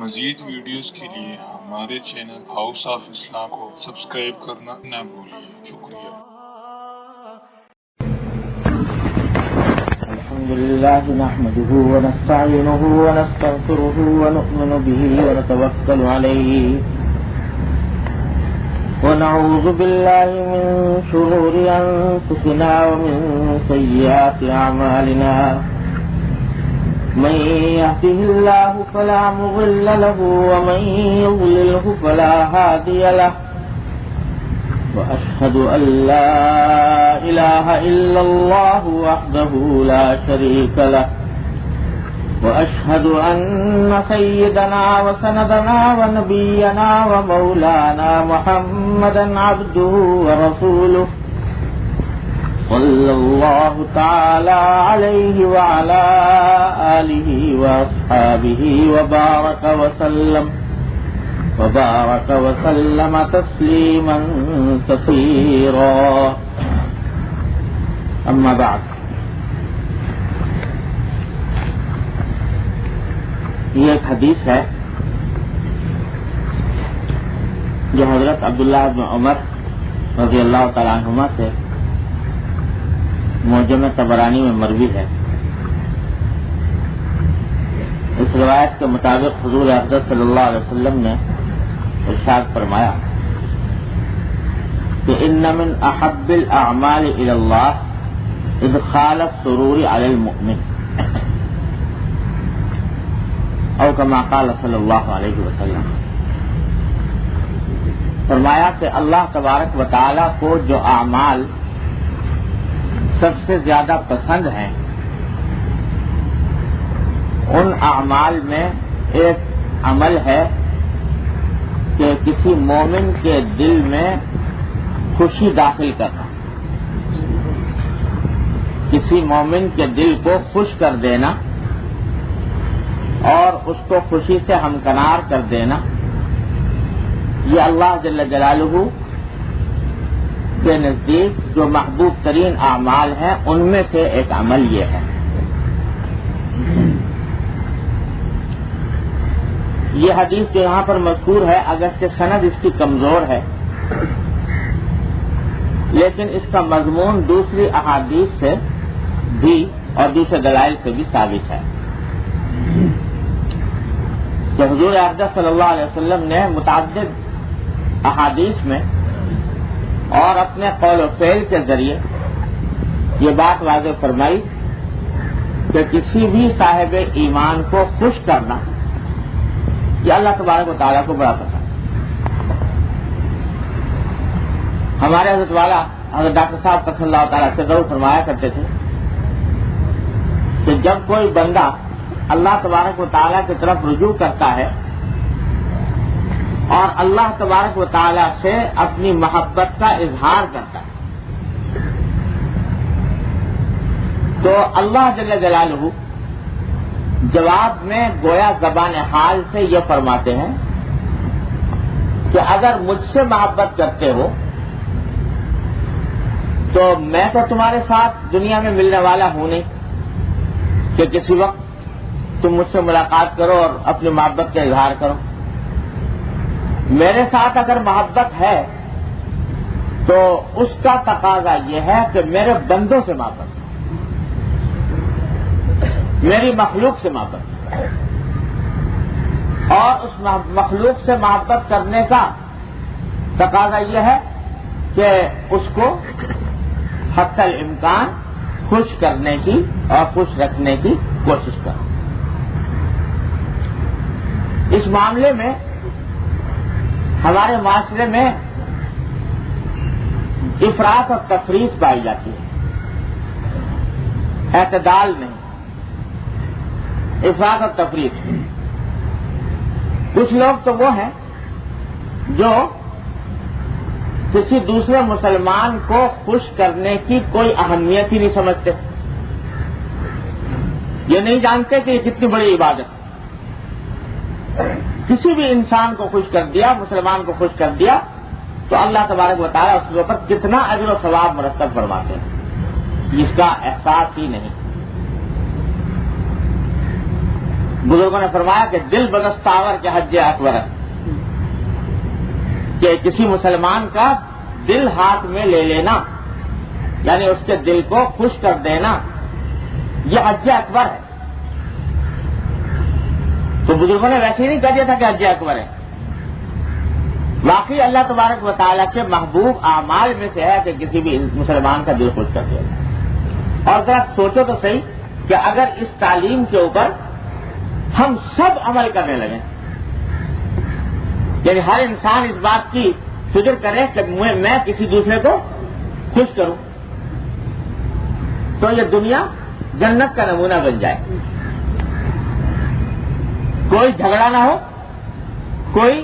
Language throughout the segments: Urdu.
مزید ویڈیوز کے لیے ہمارے چینل ہاؤس آف اسلام کو سبسکرائب کرنا نہ بھولیے۔ شکریہ۔ الحمد لله نحمده ونستعينه ونستغفره ونؤمن به ونتوكل عليه ونعوذ بالله من شرور أنفسنا ومن سيئات أعمالنا من يهده الله فلا مضل له ومن يضلله فلا هادي له وأشهد أن لا إله إلا الله وحده لا شريك له وأشهد أن سيدنا وسندنا ونبينا ومولانا محمدا عبده ورسوله صلى الله تعالى عليه وعلى آله وأصحابه وبارك وسلم تسليما كثيرا أما بعد یہ ایک حدیث ہے جو حضرت عبداللہ بن عمر رضی اللہ تعالیٰ عنہما سے معجم طبرانی میں مروی ہے۔ اس روایت کے مطابق حضور اقدس صلی اللہ علیہ وسلم نے ارشاد فرمایا کہ ان من احب الاعمال الى اللہ ادخال السرور علی المؤمن، او کما قال صلی اللہ علیہ وسلم۔ فرمایا کہ اللہ تبارک و تعالی کو جو اعمال سب سے زیادہ پسند ہیں، ان اعمال میں ایک عمل ہے کہ کسی مومن کے دل میں خوشی داخل کرنا، کسی مومن کے دل کو خوش کر دینا اور اس کو خوشی سے ہمکنار کر دینا، یہ اللہ جل جلالہ کے نزدیک جو محبوب ترین اعمال ہیں ان میں سے ایک عمل یہ ہے۔ یہ حدیث جو یہاں پر مذکور ہے اگرچہ سند اس کی کمزور ہے، لیکن اس کا مضمون دوسری احادیث سے بھی اور دوسرے دلائل سے بھی ثابت ہے کہ حضور اقدس صلی اللہ علیہ وسلم نے متعدد احادیث میں اور اپنے قول و فعل کے ذریعے یہ بات واضح فرمائی کہ کسی بھی صاحب ایمان کو خوش کرنا یہ اللہ تبارک و تعالیٰ کو بڑا پسند ہے۔ ہمارے حضرت والا حضرت ڈاکٹر صاحب صلی اللہ تعالیٰ سے ضرور فرمایا کرتے تھے کہ جب کوئی بندہ اللہ تبارک و تعالیٰ کی طرف رجوع کرتا ہے اور اللہ تبارک و تعالیٰ سے اپنی محبت کا اظہار کرتا ہے تو اللہ جل جلالہ جواب میں گویا زبان حال سے یہ فرماتے ہیں کہ اگر مجھ سے محبت کرتے ہو تو میں تو تمہارے ساتھ دنیا میں ملنے والا ہوں نہیں کہ کسی وقت تم مجھ سے ملاقات کرو اور اپنی محبت کا اظہار کرو۔ میرے ساتھ اگر محبت ہے تو اس کا تقاضا یہ ہے کہ میرے بندوں سے محبت، میری مخلوق سے محبت، اور اس مخلوق سے محبت کرنے کا تقاضا یہ ہے کہ اس کو حتی الامکان خوش کرنے کی اور خوش رکھنے کی کوشش کرو۔ اس معاملے میں ہمارے معاشرے میں افراط اور تفریط پائی جاتی ہے، اعتدال نہیں، افراط اور تفریط۔ کچھ لوگ تو وہ ہیں جو کسی دوسرے مسلمان کو خوش کرنے کی کوئی اہمیت ہی نہیں سمجھتے، یہ نہیں جانتے کہ یہ کتنی بڑی عبادت ہے۔ کسی بھی انسان کو خوش کر دیا، مسلمان کو خوش کر دیا تو اللہ تبارک و تعالیٰ اس کے اوپر کتنا اجر و ثواب مرتب فرماتے ہیں، اس کا احساس ہی نہیں۔ بزرگوں نے فرمایا کہ دل بدستاور کے حج اکبر ہے، کہ کسی مسلمان کا دل ہاتھ میں لے لینا، یعنی اس کے دل کو خوش کر دینا، یہ حج اکبر ہے۔ تو بزرگوں نے ویسے ہی نہیں کہہ دیا تھا کہ حج اکبر ہے، واقعی اللہ تبارک و تعالیٰ کے محبوب اعمال میں سے ہے کہ کسی بھی مسلمان کا دل خوش کر دیا۔ اور ذرا سوچو تو صحیح کہ اگر اس تعلیم کے اوپر ہم سب عمل کرنے لگیں، یعنی ہر انسان اس بات کی فکر کرے کہ میں کسی دوسرے کو خوش کروں، تو یہ دنیا جنت کا نمونہ بن جائے، کوئی جھگڑا نہ ہو، کوئی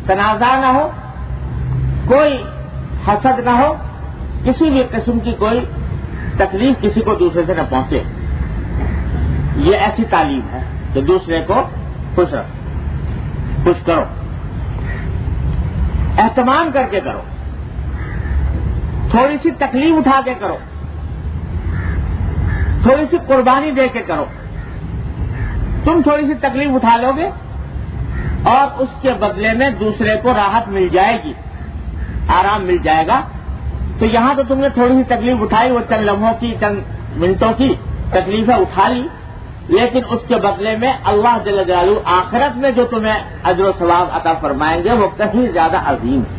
تنازع نہ ہو، کوئی حسد نہ ہو، کسی بھی قسم کی کوئی تکلیف کسی کو دوسرے سے نہ پہنچے۔ یہ ایسی تعلیم ہے کہ دوسرے کو خوش رکھو، خوش کرو، اہتمام کر کے کرو، تھوڑی سی تکلیف اٹھا کے کرو، تھوڑی سی قربانی دے کے کرو۔ تم تھوڑی سی تکلیف اٹھا لو گے اور اس کے بدلے میں دوسرے کو راحت مل جائے گی، آرام مل جائے گا۔ تو یہاں تو تم نے تھوڑی سی تکلیف اٹھائی، وہ چند لمحوں کی، چند منٹوں کی تکلیفیں اٹھا لی، لیکن اس کے بدلے میں اللہ جل جلالہ آخرت میں جو تمہیں اجر و ثواب عطا فرمائیں گے وہ کہیں زیادہ عظیم ہے۔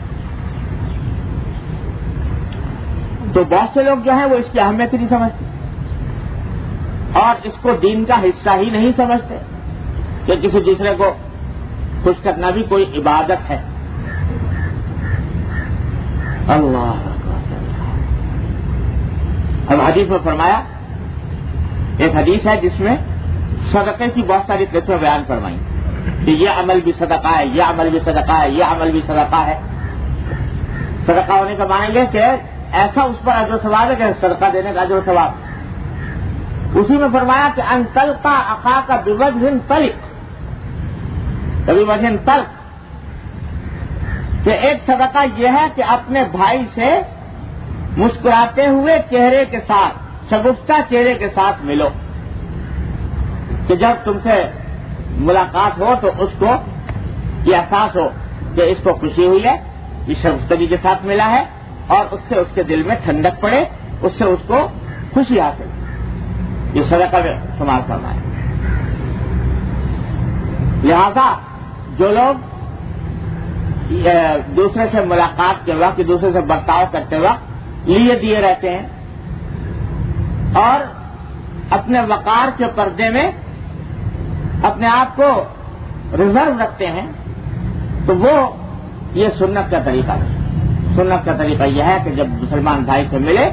تو بہت سے لوگ جو ہیں وہ اس کی اہمیت ہی نہیں سمجھتے اور اس کو دین کا حصہ ہی نہیں سمجھتے کہ کسی دوسرے کو خوش کرنا بھی کوئی عبادت ہے۔ اللہ اب حدیث میں فرمایا، ایک حدیث ہے جس میں صدقے کی بہت ساری قسمیں بیان فرمائی کہ یہ عمل بھی صدقہ ہے، یہ عمل بھی صدقہ ہے، یہ عمل بھی صدقہ ہے۔ صدقہ ہونے کا معنی یہ کہ ایسا اس پر اجر و ثواب ہے کہ صدقہ دینے کا اجر و ثواب۔ اسی میں فرمایا کہ ان تلقى اخاك بوجه طلق، کبھی وجہ طلق، کہ ایک صدقہ یہ ہے کہ اپنے بھائی سے مسکراتے ہوئے چہرے کے ساتھ، شگفتہ چہرے کے ساتھ ملو، کہ جب تم سے ملاقات ہو تو اس کو یہ احساس ہو کہ اس کو خوشی ہوئی ہے، یہ شگفتگی کے ساتھ ملا ہے اور اس سے اس کے دل میں ٹھنڈک پڑے، اس سے اس کو خوشی حاصل۔ یہ صدقہ میں شمار کرنا ہے۔ لہذا جو لوگ دوسرے سے ملاقات کے وقت، دوسرے سے برتاؤ کرتے وقت لیے دیے رہتے ہیں اور اپنے وقار کے پردے میں اپنے آپ کو ریزرو رکھتے ہیں، تو وہ یہ سنت کا طریقہ ہے۔ سنت کا طریقہ یہ ہے کہ جب مسلمان بھائی سے ملے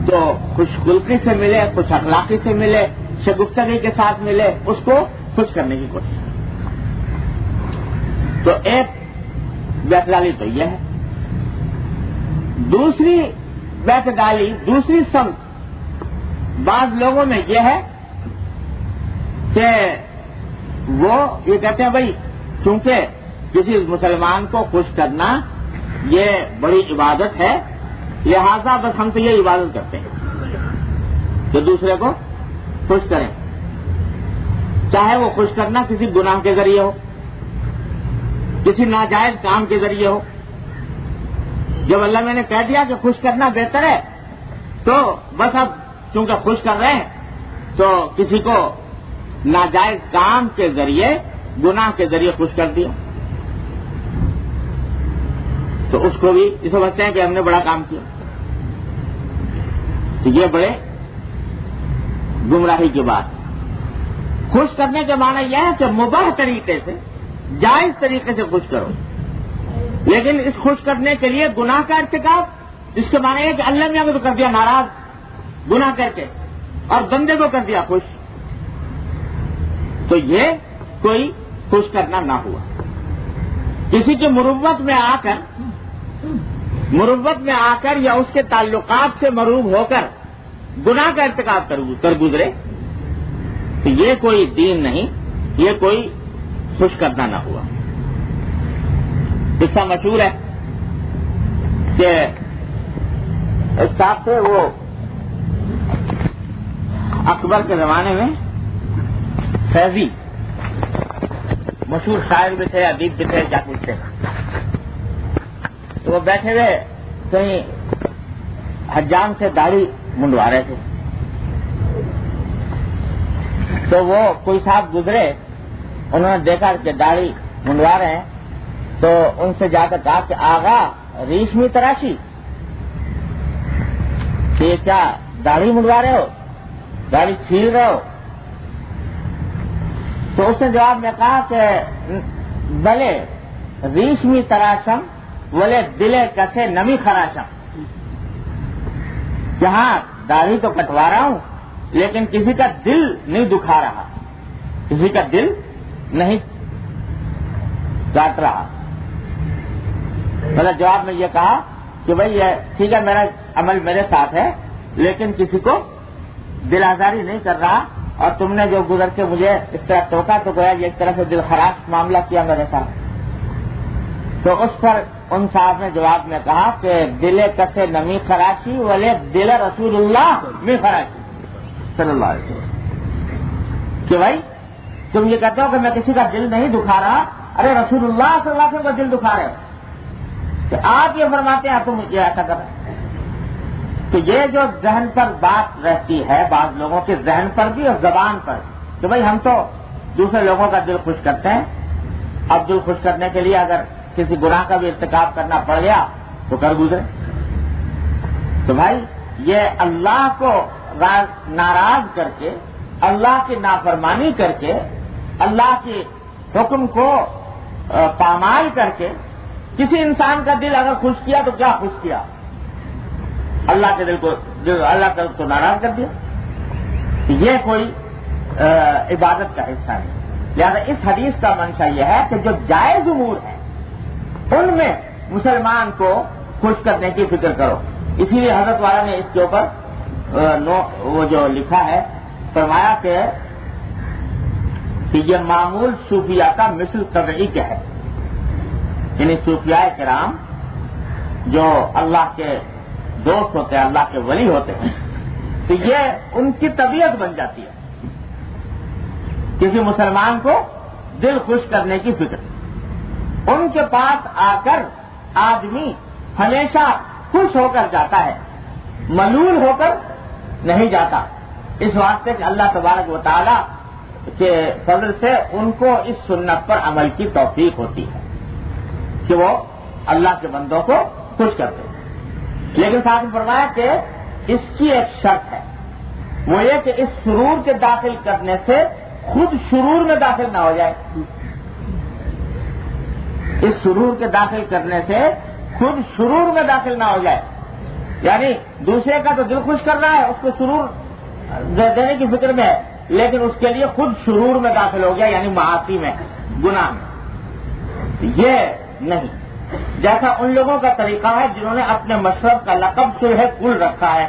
تو خوش خلقی سے ملے، خوش اخلاقی سے ملے، شگفتگی کے ساتھ ملے، اس کو خوش کرنے کی کوشش کرے۔ تو ایک بیت ڈالی تو یہ ہے۔ دوسری بیت ڈالی، دوسری سمت بعض لوگوں میں یہ ہے کہ وہ یہ کہتے ہیں بھائی چونکہ کسی مسلمان کو خوش کرنا یہ بڑی عبادت ہے، لہذا بس ہم تو یہ عبادت کرتے ہیں کہ دوسرے کو خوش کریں، چاہے وہ خوش کرنا کسی گناہ کے ذریعے ہو، کسی ناجائز کام کے ذریعے ہو۔ جب اللہ میں نے کہہ دیا کہ خوش کرنا بہتر ہے تو بس اب چونکہ خوش کر رہے ہیں تو کسی کو ناجائز کام کے ذریعے، گناہ کے ذریعے خوش کر دیا تو اس کو بھی یہ سمجھتے ہیں کہ ہم نے بڑا کام کیا۔ تو یہ بڑے گمراہی کی بات۔ خوش کرنے کے معنی یہ ہے کہ مباح طریقے سے، جائز طریقے سے خوش کرو، لیکن اس خوش کرنے کے لیے گناہ کا ارتکاب، اس کے معنی ہے کہ اللہ میاں کو تو کر دیا ناراض گناہ کر کے اور بندے کو کر دیا خوش، تو یہ کوئی خوش کرنا نہ ہوا۔ کسی کی مروت میں آ کر یا اس کے تعلقات سے مروب ہو کر گناہ کا ارتکاب کر گزرے تو یہ کوئی دین نہیں، یہ کوئی خوش کرنا نہ ہوا۔ قصہ مشہور ہے کہ ایک صاحب تھے، وہ اکبر کے زمانے میں فیضی مشہور شاعر بھی تھے، ادیب بھی تھے، کیا کچھ تھے. تو وہ بیٹھے ہوئے کہیں حجام سے داڑھی منڈوا رہے تھے. تو وہ کوئی صاحب گزرے، انہوں نے دیکھا کہ داڑھی منڈوا رہے ہیں، تو ان سے جا کر کہا کہ آغا ریشمی تراشی، کہ کیا داڑھی منڈوا رہے ہو، داڑھی چھیل رہے ہو؟ تو اس نے جواب میں کہا کہ بلے ریشمی تراشم بولے دلے کسے نمی خراشم. جہاں داڑھی تو کٹوا رہا ہوں لیکن کسی کا دل نہیں دکھا رہا، کسی کا دل نہیں کاٹ رہا. مطلب جواب میں یہ کہا کہ بھئی یہ ٹھیک ہے، میرا عمل میرے ساتھ ہے لیکن کسی کو دل آزاری نہیں کر رہا، اور تم نے جو گزر کے مجھے اس طرح ٹوکا تو گویا یہ ایک طرح سے دل خراش معاملہ کیا میرے ساتھ. تو اس پر ان صاحب نے جواب میں کہا کہ دل کسے نمی خراشی ولے دل رسول اللہ میں خراشی صلی اللہ علیہ وسلم. کہ بھائی تم یہ کہتے ہو کہ میں کسی کا دل نہیں دکھا رہا، ارے رسول اللہ صلی اللہ علیہ وسلم کا دل دکھا رہے ہو. کہ آپ یہ فرماتے ہیں تم یہ ایسا کر رہے. تو یہ جو ذہن پر بات رہتی ہے بعض لوگوں کے ذہن پر بھی اور زبان پر، کہ بھائی ہم تو دوسرے لوگوں کا دل خوش کرتے ہیں، اب دل خوش کرنے کے لیے اگر کسی گناہ کا بھی ارتکاب کرنا پڑ گیا تو کر گزرے. تو بھائی یہ اللہ کو ناراض کر کے، اللہ کی نافرمانی کر کے، اللہ کے حکم کو پامال کر کے کسی انسان کا دل اگر خوش کیا تو کیا خوش کیا؟ اللہ کے دل کو، اللہ کا دل کو ناراض کر دیا. یہ کوئی عبادت کا حصہ نہیں. لہذا اس حدیث کا منشا یہ ہے کہ جو جائز امور ہیں ان میں مسلمان کو خوش کرنے کی فکر کرو. اسی لیے حضرت والا نے اس کے اوپر وہ جو لکھا ہے فرمایا کہ یہ معمول صوفیہ کا مثل طبعی کے ہے. یعنی صوفیاء کرام جو اللہ کے دوست ہوتے ہیں، اللہ کے ولی ہوتے ہیں، تو یہ ان کی طبیعت بن جاتی ہے کسی مسلمان کو دل خوش کرنے کی فکر. ان کے پاس آ کر آدمی ہمیشہ خوش ہو کر جاتا ہے، ملول ہو کر نہیں جاتا. اس واسطے کہ اللہ تبارک و تعالی کے فضل سے ان کو اس سنت پر عمل کی توفیق ہوتی ہے کہ وہ اللہ کے بندوں کو خوش کرتے ہیں. لیکن ساتھ میں فرمایا کہ اس کی ایک شرط ہے، وہ یہ کہ اس سرور کے داخل کرنے سے خود سرور میں داخل نہ ہو جائے. اس سرور کے داخل کرنے سے خود سرور میں داخل نہ ہو جائے. یعنی دوسرے کا تو دل خوش کرنا ہے، اس کو سرور دینے کی فکر میں ہے، لیکن اس کے لیے خود سرور میں داخل ہو گیا، یعنی معاصی میں، گناہ میں. یہ نہیں. جیسا ان لوگوں کا طریقہ ہے جنہوں نے اپنے مشرب کا لقب صلح کل رکھا ہے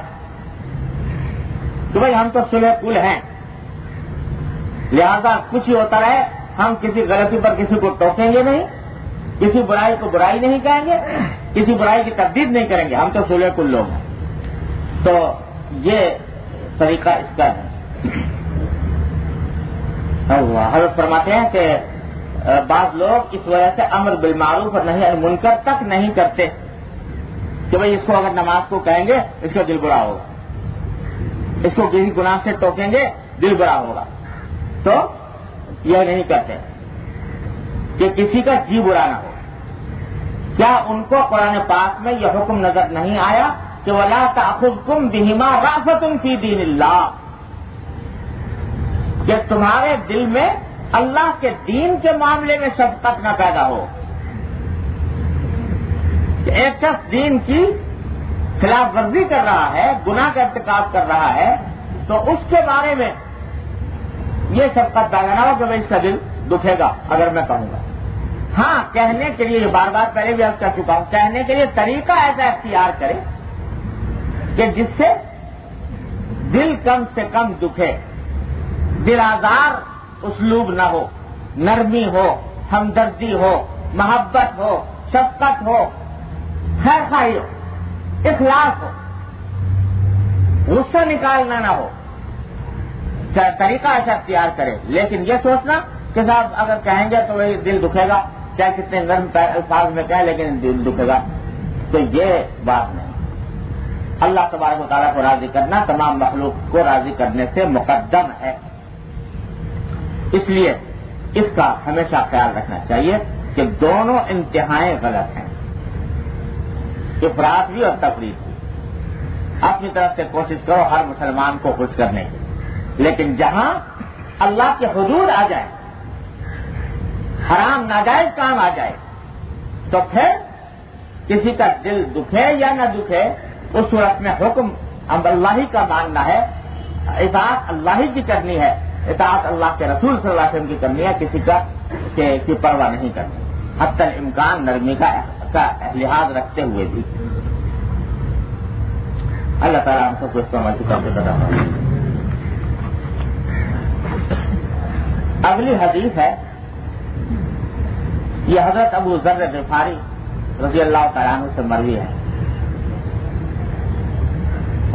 کہ بھائی ہم تو صلح کل ہیں، لہذا کچھ ہی ہوتا رہے، ہم کسی غلطی پر کسی کو ٹوکیں گے نہیں، کسی برائی کو برائی نہیں کہیں گے، کسی برائی کی تردید نہیں کریں گے، ہم تو صلح کل لوگ ہیں. تو یہ طریقہ اس کا ہے. حضرت فرماتے ہیں کہ بعض لوگ اس وجہ سے امر بالمعروف اور نہی عن المنکر تک نہیں کرتے کہ بھئی اس کو اگر نماز کو کہیں گے اس کا دل برا ہوگا، اس کو کسی گناہ سے ٹوکیں گے دل برا ہوگا. تو یہ نہیں کرتے کہ کسی کا جی برا نہ ہو. کیا ان کو قرآن پاک میں یہ حکم نظر نہیں آیا کہ وَلَا تَأْخُذْكُمْ بِهِمَا رَأْفَةٌ فِي دِينِ اللَّهِ، کہ تمہارے دل میں اللہ کے دین کے معاملے میں شفقت نہ پیدا ہو. کہ ایک شخص دین کی خلاف ورزی کر رہا ہے، گناہ کا ارتکاب کر رہا ہے، تو اس کے بارے میں یہ شفقت پیدا نہ ہو کہ میں اس کا دل دکھے گا اگر میں کہوں گا. ہاں کہنے کے لیے، بار بار پہلے بھی عرض کر چکا ہوں، کہنے کے لیے طریقہ ایسا اختیار کرے کہ جس سے دل کم سے کم دکھے، دل آزار اسلوب نہ ہو، نرمی ہو، ہمدردی ہو، محبت ہو، شفقت ہو، خیر خواہی ہو، اخلاص ہو، غصہ نکالنا نہ ہو. طریقہ ایسا اختیار کرے، لیکن یہ سوچنا کہ کہ صاحب اگر کہیں گے تو وہی دل دکھے گا، چاہے کتنے نرم الفاظ میں کہیں لیکن دل دکھے گا. تو یہ بات نہیں. اللہ تبارک و تعالیٰ کو راضی کرنا تمام مخلوق کو راضی کرنے سے مقدم ہے. اس لیے اس کا ہمیشہ خیال رکھنا چاہیے کہ دونوں انتہائیں غلط ہیں، افراط بھی اور تفریط بھی. اپنی طرف سے کوشش کرو ہر مسلمان کو خوش کرنے کی، لیکن جہاں اللہ کے حدود آ جائے، حرام ناجائز کام آ جائے، تو پھر کسی کا دل دکھے یا نہ دکھے اس صورت میں حکم اب اللہ ہی کا ماننا ہے، اطاعت اللہ ہی کی کرنی ہے، اطاعت اللہ کے رسول صلی اللہ علیہ وسلم کی کرنی ہے، کسی کا کی پرواہ نہیں کرنی، حتی الامکان نرمی کا لحاظ رکھتے ہوئے بھی. اللہ تعالیٰ ہم سب کو اس پر عمل کی توفیق عطا فرمائے. اگلی حدیث ہے، یہ حضرت ابو ذر غفاری رضی اللہ تعالیٰ عنہ سے مروی ہے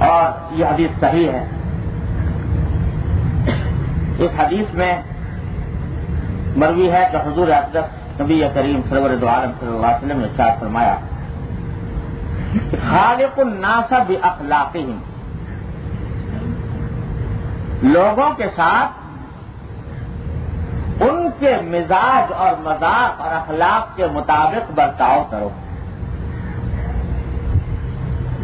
اور یہ حدیث صحیح ہے. اس حدیث میں مروی ہے کہ حضور اقدس نبی کریم سرور دو عالم صلی اللہ علیہ وسلم نے ارشاد فرمایا، خالق الناس باخلاقہم، لوگوں کے ساتھ ان کے مزاج اور مذاق اور اخلاق کے مطابق برتاؤ کرو.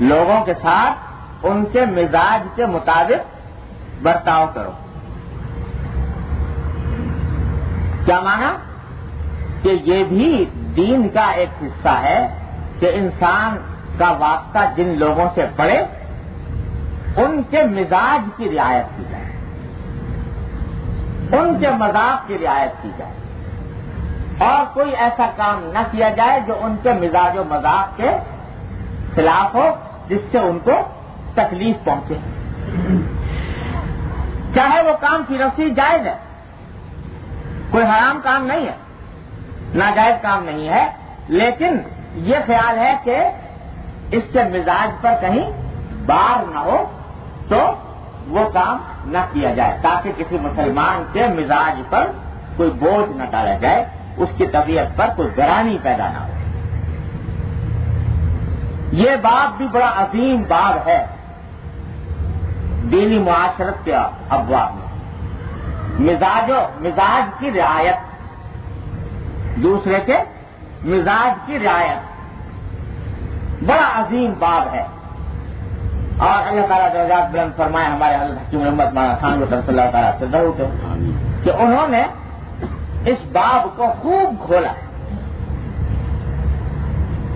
لوگوں کے ساتھ ان کے مزاج کے مطابق برتاؤ کرو. کیا مانا؟ کہ یہ بھی دین کا ایک حصہ ہے کہ انسان کا واسطہ جن لوگوں سے پڑے ان کے مزاج کی رعایت کی جائے، ان کے مذاق کی رعایت کی جائے، اور کوئی ایسا کام نہ کیا جائے جو ان کے مزاج و مذاق کے خلاف ہو، جس سے ان کو تکلیف پہنچے. چاہے وہ کام کی نفسی جائز ہے، کوئی حرام کام نہیں ہے، ناجائز کام نہیں ہے، لیکن یہ خیال ہے کہ اس کے مزاج پر کہیں بار نہ ہو تو وہ کام نہ کیا جائے، تاکہ کسی مسلمان کے مزاج پر کوئی بوجھ نہ ڈالا جائے، اس کی طبیعت پر کوئی گرانی پیدا نہ ہو. یہ باب بھی بڑا عظیم باب ہے دینی معاشرت کے ابواب میں. مزاج کی رعایت، دوسرے کے مزاج کی رعایت بڑا عظیم باب ہے. اور اللہ تعالیٰ درجات بلند فرمائے ہمارے حضرت حکیم محمد مولانا خان رضی اللہ تعالیٰ سے ضرور کہ انہوں نے اس باب کو خوب کھولا.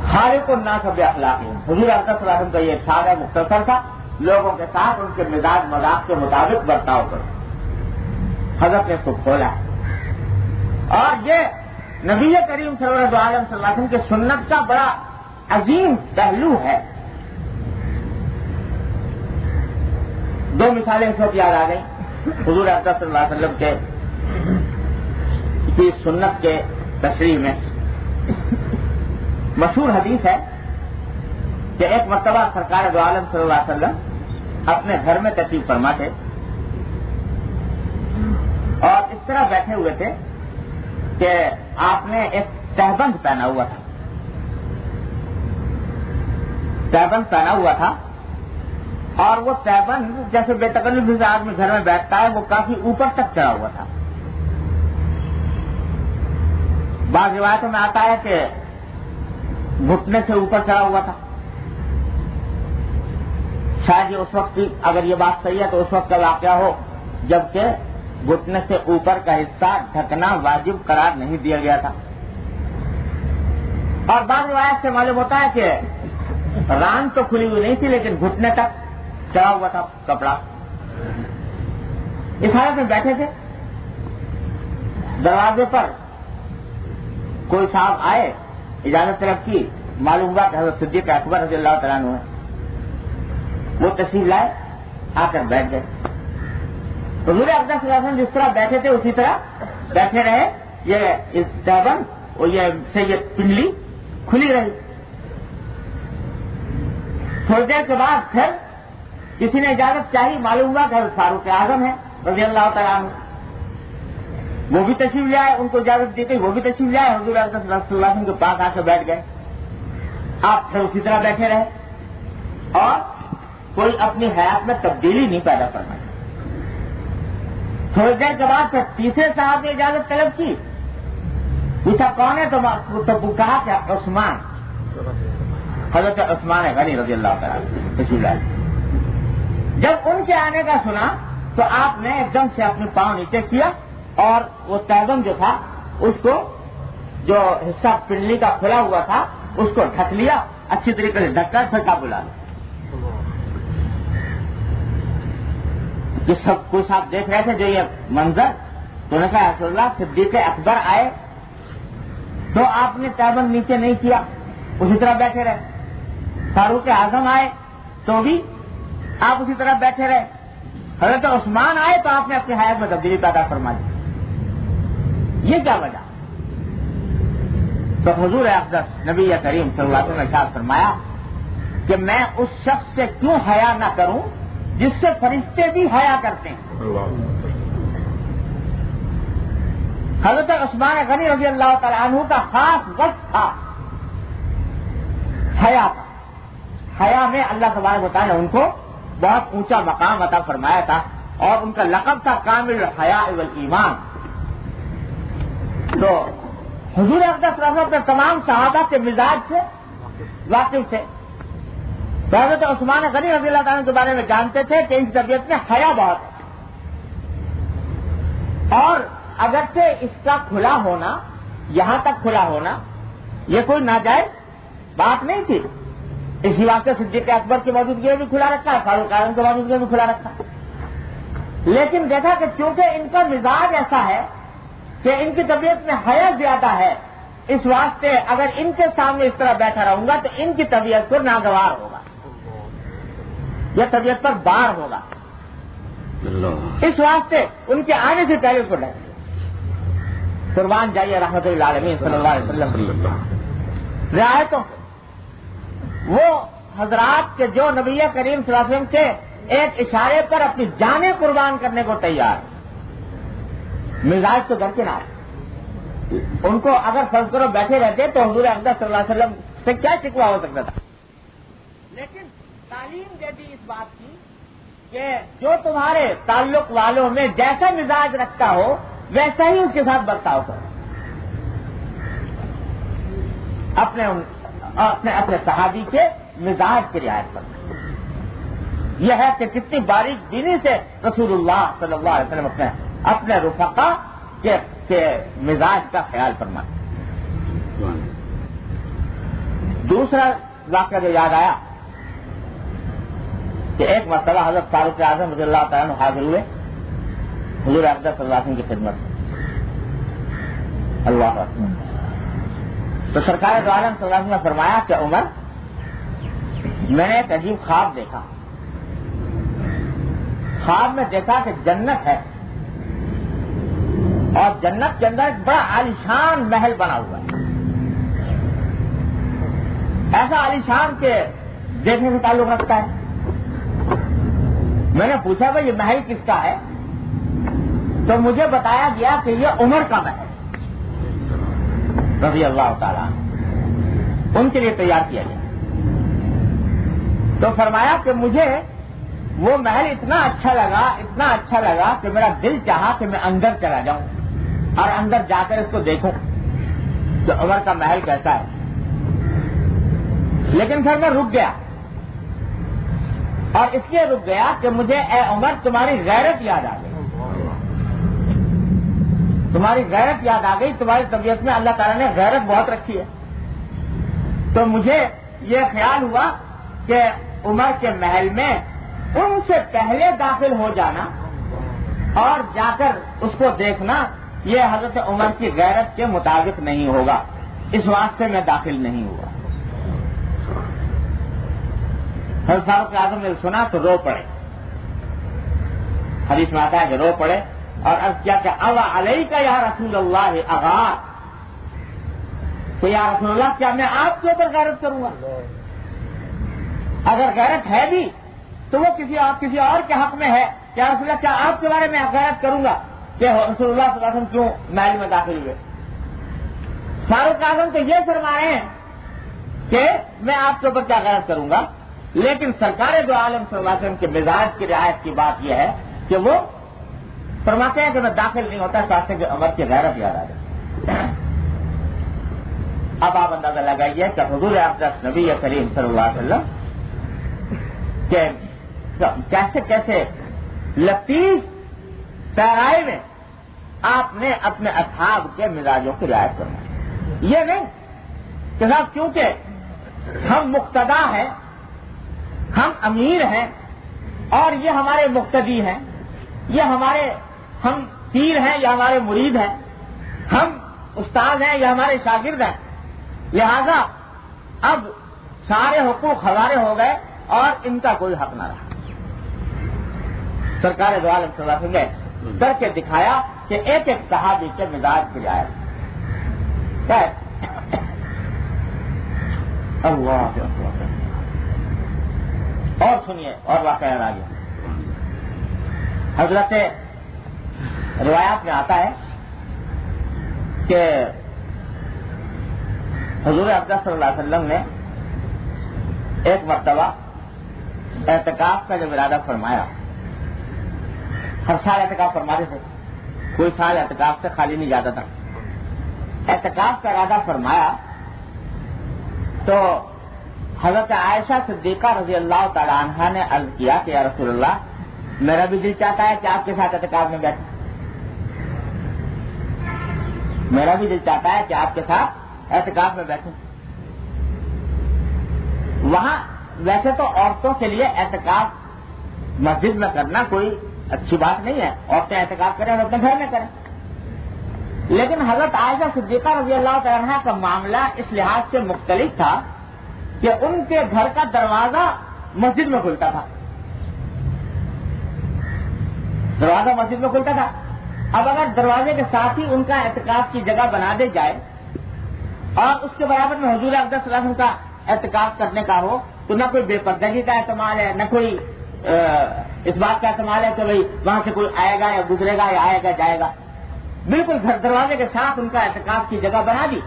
خالق الناس باخلاقہم، حضور اقدس صلی اللہ علیہ وسلم کا یہ ارشاد ہے، مختصر تھا، لوگوں کے ساتھ ان کے مزاج مذاق کے مطابق برتاؤ کرو. حضرت نے اس کو کھولا، اور یہ نبی کریم صلی اللہ علیہ وسلم کی سنت کا بڑا عظیم پہلو ہے. دو مثالیں اس وقت یاد آ گئی حضور اقدس صلی اللہ علیہ وسلم کی سنت کے تشریح میں. مشہور حدیث ہے کہ ایک مرتبہ سرکار دو عالم صلی اللہ علیہ وسلم اپنے گھر میں تشریف فرما تھے اور اس طرح بیٹھے ہوئے تھے کہ آپ نے ایک تہبند پہنا ہوا تھا. تہبند پہنا ہوا تھا اور وہ تہبند جیسے بے تکلف سے آدمی گھر میں بیٹھتا ہے وہ کافی اوپر تک چڑھا ہوا تھا. بعض روایتوں میں آتا ہے کہ گھٹنے سے اوپر چڑھا ہوا تھا. شاید یہ اس وقت کی اگر یہ بات صحیح ہے تو اس وقت کا واقعہ ہو جبکہ گھٹنے سے اوپر کا حصہ ڈھکنا واجب قرار نہیں دیا گیا تھا. اور بعض روایت سے معلوم ہوتا ہے کہ ران تو کھلی ہوئی نہیں تھی لیکن گھٹنے تک چڑھا ہوا تھا کپڑا. اس حالت میں بیٹھے تھے. دروازے پر کوئی صاحب آئے، اجازت طلب کی، معلوم ہوا کہ حضرت صدیق اکبر رضی اللہ تعالیٰ عنہ ہے. وہ تشریف لائے، آ کر بیٹھ گئے. حضور اقدس صلی اللہ علیہ وسلم جس طرح بیٹھے تھے اسی طرح بیٹھے رہے. یہ تہبند اور یہ پنڈلی کھلی رہی. تھوڑی دیر کے بعد پھر کسی نے اجازت چاہی، معلوم ہوا کہ حضرت فاروق اعظم ہے رضی اللہ تعالیٰ عنہ. وہ بھی تشریف لے آئے, ان کو اجازت دی گئی, وہ بھی تشریف لے آئے, حضور اقدس صلی اللہ علیہ وسلم کے پاس آ کے بیٹھ گئے. آپ پھر اسی طرح بیٹھے رہے اور کوئی اپنی حیات میں تبدیلی نہیں پیدا کرنا. تھوڑی دیر کے بعد پھر تیسرے صاحب نے اجازت طلب کی, پوچھا کون ہے, تو کہا کہ عثمان, حضرت عثمان غنی رضی اللہ تعالیٰ تشریف لائے. جب ان کے آنے کا سنا تو آپ نے ایک دم سے اپنے پاؤں نیچے کیا اور وہ تیغم جو تھا اس کو, جو حصہ پنڈلی کا کھلا ہوا تھا, اس کو ڈھک لیا, اچھی طریقے سے ڈھک کر پھر بلا لیا. یہ سب کچھ آپ دیکھ رہے تھے جو یہ منظر, تو نے کہا رسول اللہ صدیق اکبر آئے تو آپ نے تیغم نیچے نہیں کیا, اسی طرح بیٹھے رہے. فاروق اعظم آئے تو بھی آپ اسی طرح بیٹھے رہے. حضرت عثمان آئے تو آپ نے اپنی حیات میں تبدیلی پیدا فرما دی. یہ کیا وجہ؟ تو حضور اقدس نبی کریم صلی اللہ علیہ وسلم نے ارشاد فرمایا کہ میں اس شخص سے کیوں حیا نہ کروں جس سے فرشتے بھی حیا کرتے ہیں. حضرت عثمان غنی رضی اللہ تعالیٰ عنہ کا خاص وقت تھا حیا کا. حیا میں اللہ تبارک و تعالیٰ نے ان کو بہت اونچا مقام عطا فرمایا تھا اور ان کا لقب تھا کامل الحیا والایمان. تو حضور اقدس صلی اللہ علیہ وسلم تمام صحابہ کے مزاج سے واقف تھے. تو حضرت عثمان غنی رضی اللہ تعالیٰ کے بارے میں جانتے تھے کہ ان کی طبیعت میں حیا بہت ہے, اور اگرچہ اس کا کھلا ہونا, یہاں تک کھلا ہونا, یہ کوئی ناجائز بات نہیں تھی. اسی واسطے صدیق اکبر کی موجودگی میں بھی کھلا رکھا ہے, فاروق اعظم کی موجودگی میں بھی کھلا رکھا ہے. لیکن دیکھا کہ چونکہ ان کا مزاج ایسا ہے کہ ان کی طبیعت میں حیا زیادہ ہے, اس واسطے اگر ان کے سامنے اس طرح بیٹھا رہوں گا تو ان کی طبیعت کو ناگوار ہوگا, یا طبیعت پر بار ہوگا. اس واسطے ان کے آنے سے پہلے اس کو ڈر. قربان جائیے رحمت اللہ علیہ صلی اللہ علیہ وسلم رعایتوں کو, وہ حضرات کے جو نبی کریم صلی اللہ علیہ وسلم کے ایک اشارے پر اپنی جانیں قربان کرنے کو تیار. مزاج تو درکنار, ان کو اگر فرض کرو بیٹھے رہتے تو حضور اقدس صلی اللہ علیہ وسلم سے کیا شکوہ ہو سکتا تھا. لیکن تعلیم دے دی اس بات کی کہ جو تمہارے تعلق والوں میں جیسا مزاج رکھتا ہو ویسا ہی اس کے ساتھ برتاؤ کرو. اپنے صحابی کے مزاج کی رعایت کرنا. یہ ہے کہ کتنی باریک بینی سے رسول اللہ صلی اللہ علیہ وسلم اپنے رفقا کے مزاج کا خیال فرماتے. دوسرا واقعہ جو یاد آیا کہ ایک مرتبہ حضرت فاروق اعظم رضی اللہ تعالیٰ عنہ حاضر ہوئے حضور اقدس صلی اللہ علیہ وسلم کی خدمت میں. اللہ اکبر. تو سرکار دو عالم صلی اللہ علیہ وسلم نے فرمایا کہ عمر, میں نے ایک عجیب خواب دیکھا. خواب میں دیکھا کہ جنت ہے اور جنت کے اندر ایک بڑا عالیشان محل بنا ہوا ہے, ایسا عالیشان کے دیکھنے سے تعلق رکھتا ہے. میں نے پوچھا بھائی یہ محل کس کا ہے, تو مجھے بتایا گیا کہ یہ عمر کا محل رضی اللہ تعالیٰ ان کے لیے تیار کیا گیا. تو فرمایا کہ مجھے وہ محل اتنا اچھا لگا کہ میرا دل چاہا کہ میں اندر چلا جاؤں اور اندر جا کر اس کو دیکھوں کہ عمر کا محل کیسا ہے. لیکن پھر میں رک گیا, اور اس لیے رک گیا کہ مجھے اے عمر تمہاری غیرت یاد آ گئی. تمہاری غیرت یاد آ گئی, تمہاری طبیعت میں اللہ تعالیٰ نے غیرت بہت رکھی ہے. تو مجھے یہ خیال ہوا کہ عمر کے محل میں ان سے پہلے داخل ہو جانا اور جا کر اس کو دیکھنا یہ حضرت عمر کی غیرت کے مطابق نہیں ہوگا, اس واسطے میں داخل نہیں ہوا. حضرت فاروق اعظم نے سنا تو رو پڑے. حدیث میں آتا ہے کہ رو پڑے اور عرض کیا کہ او علیک یا رسول اللہ اغار, تو یا رسول اللہ کیا میں آپ کے اوپر غیرت کروں گا؟ اگر غیرت ہے بھی تو وہ کسی اور کے حق میں ہے. یا رسول اللہ کیا آپ کے بارے میں غیرت کروں گا کہ رسول اللہ صلی اللہ علیہ وسلم کیوں محل میں داخل ہوئے؟ فاروق اعظم تو یہ فرما رہے ہیں کہ میں آپ کے اوپر کیا غلط کروں گا، لیکن سرکار دو عالم صلی اللہ علیہ وسلم کے مزاج کی رعایت کی بات یہ ہے کہ وہ فرماتے ہیں کہ میں داخل نہیں ہوتا ساتھ کہ عمر کی غیرت یاد آ جائے۔ اب آپ اندازہ لگائیے کہ حضور اقدس نبی کریم صلی اللہ علیہ وسلم کہ کیسے کیسے لطیف پیرائی میں آپ نے اپنے اصحاب کے مزاجوں کی رعایت کرنا، یہ نہیں کہ صاحب کیونکہ ہم مقتدا ہیں، ہم امیر ہیں اور یہ ہمارے مقتدی ہیں، یہ ہم پیر ہیں یا ہمارے مرید ہیں، ہم استاد ہیں یا ہمارے شاگرد ہیں، لہذا اب سارے حقوق ہمارے ہو گئے اور ان کا کوئی حق نہ رہا۔ سرکار دو عالم صلی اللہ علیہ وسلم نے کر کے دکھایا کہ ایک ایک صحابی کے مزاج کی رعایت۔ اللہ اور سنیے اور واقعہ آگے حضرت روایات میں آتا ہے کہ حضور اقدس صلی اللہ علیہ وسلم نے ایک مرتبہ اعتکاف کا جب ارادہ فرمایا، ہر سال اعتکاف فرماتے تھے، کوئی سال اعتکاف سے خالی نہیں جاتا تھا، اعتکاف کا ارادہ فرمایا تو حضرت عائشہ صدیقہ رضی اللہ تعالی عنہا نے عرض کیا کہ یا رسول اللہ میرا بھی دل چاہتا ہے کہ آپ کے ساتھ اعتکاف میں بیٹھیں، میرا بھی دل چاہتا ہے کہ آپ کے ساتھ اعتکاف میں بیٹھیں۔ وہاں ویسے تو عورتوں کے لیے اعتکاف مسجد میں کرنا کوئی اچھی بات نہیں ہے، عورتیں اعتکاف کریں اور اپنے گھر میں کریں، لیکن حضرت عائشہ صدیقہ رضی اللہ تعالی عنہا کا معاملہ اس لحاظ سے مختلف تھا کہ ان کے گھر کا دروازہ مسجد میں کھلتا تھا، دروازہ مسجد میں کھلتا تھا۔ اب اگر دروازے کے ساتھ ہی ان کا اعتکاف کی جگہ بنا دے جائے اور اس کے برابر میں حضور اقدس صلی اللہ علیہ وسلم کا اعتکاف کرنے کا ہو تو نہ کوئی بے پردگی کا احتمال ہے، نہ کوئی اس بات کا احتمال ہے کہ بھئی وہاں سے کوئی آئے گا یا گزرے گا یا آئے گا جائے گا، بالکل گھر دروازے کے ساتھ ان کا اعتکاف کی جگہ بنا دی۔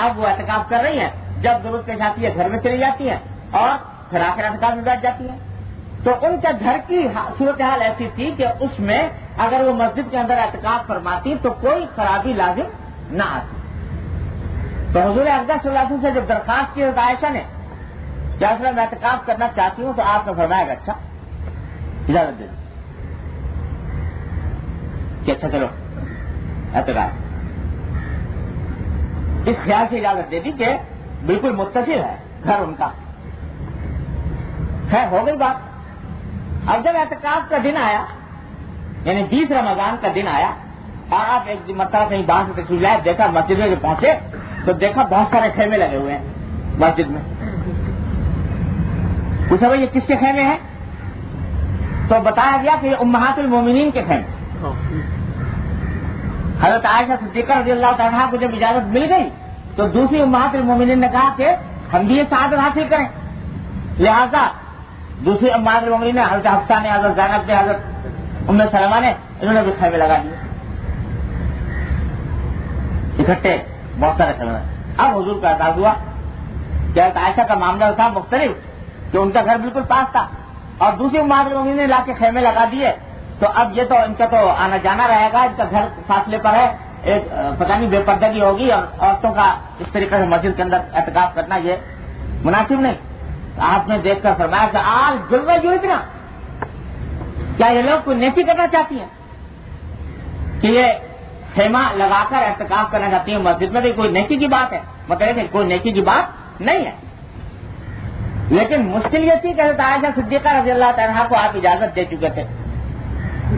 اب وہ اعتکاف کر رہی ہیں، جب ضرورت پیش آتی ہے گھر میں چلی جاتی ہیں اور پھر آ کر اعتکاف میں بیٹھ جاتی ہیں۔ تو ان کا گھر کی صورتحال ایسی تھی کہ اس میں اگر وہ مسجد کے اندر اعتکاف فرماتی تو کوئی خرابی لازم نہ آتی۔ تو حضور اقدس صلی اللہ علیہ وسلم سے جب درخواست کی حضرت عائشہ نے کہ اصل میں اعتکاف کرنا چاہتی ہوں، تو آپ نے فرمایا کہ اچھا اجازت دے دیں کہ اچھا چلو اعتکاف، اس خیال سے اجازت دے دی کہ بالکل متصل ہے گھر ان کا۔ خیر ہو گئی بات۔ اب جب اعتکاف کا دن آیا، یعنی 20 رمضان کا دن آیا اور آپ ایک مرتبہ کہیں باہر سے تشریف لائے، دیکھا مسجد میں جو پہنچے تو دیکھا بہت سارے خیمے لگے ہوئے ہیں مسجد میں۔ پوچھا بھائی یہ کس کے خیمے ہیں؟ تو بتایا گیا کہ یہ امہات المومنین کے خیمے۔ حضرت عائشہ صدیقہ رضی اللہ تعالیٰ عنہا کو جب اجازت مل گئی تو دوسری امہات المومنین نے کہا کہ ہم بھی یہ سعادت حاصل کریں، لہذا دوسری امہات المومنین نے حضرت حفصہ نے، حضرت زینب نے، حضرت ام سلمہ نے، انہوں نے بھی خیمے لگا دیے اکٹھے، بہت سارے خیمے۔ اب حضور کا احساس ہوا کہ حضرت عائشہ کا معاملہ تھا مختلف، کہ ان کا گھر بالکل پاس تھا اور دوسری امہات المومنین نے لا کے خیمے لگا دیے، تو اب یہ تو ان کا تو آنا جانا رہے گا، ان کا گھر فاصلے پر ہے، ایک پتہ نہیں بے پردگی ہوگی اور عورتوں کا اس طریقے سے مسجد کے اندر اعتکاف کرنا یہ مناسب نہیں۔ آپ نے دیکھ کر فرمایا کہ آج جلوہ جو اتنا، کیا یہ لوگ کوئی نیکی کرنا چاہتی ہیں کہ یہ خیمہ لگا کر اعتکاف کرنا چاہتی ہیں مسجد میں؟ بھی کوئی نیکی کی بات ہے؟ مطلب کوئی نیکی کی بات نہیں ہے، لیکن مشکل یہ تھی کہ حضرت عائشہ صدیقہ رضی اللہ تعالیٰ عنہا کو آپ اجازت دے چکے تھے۔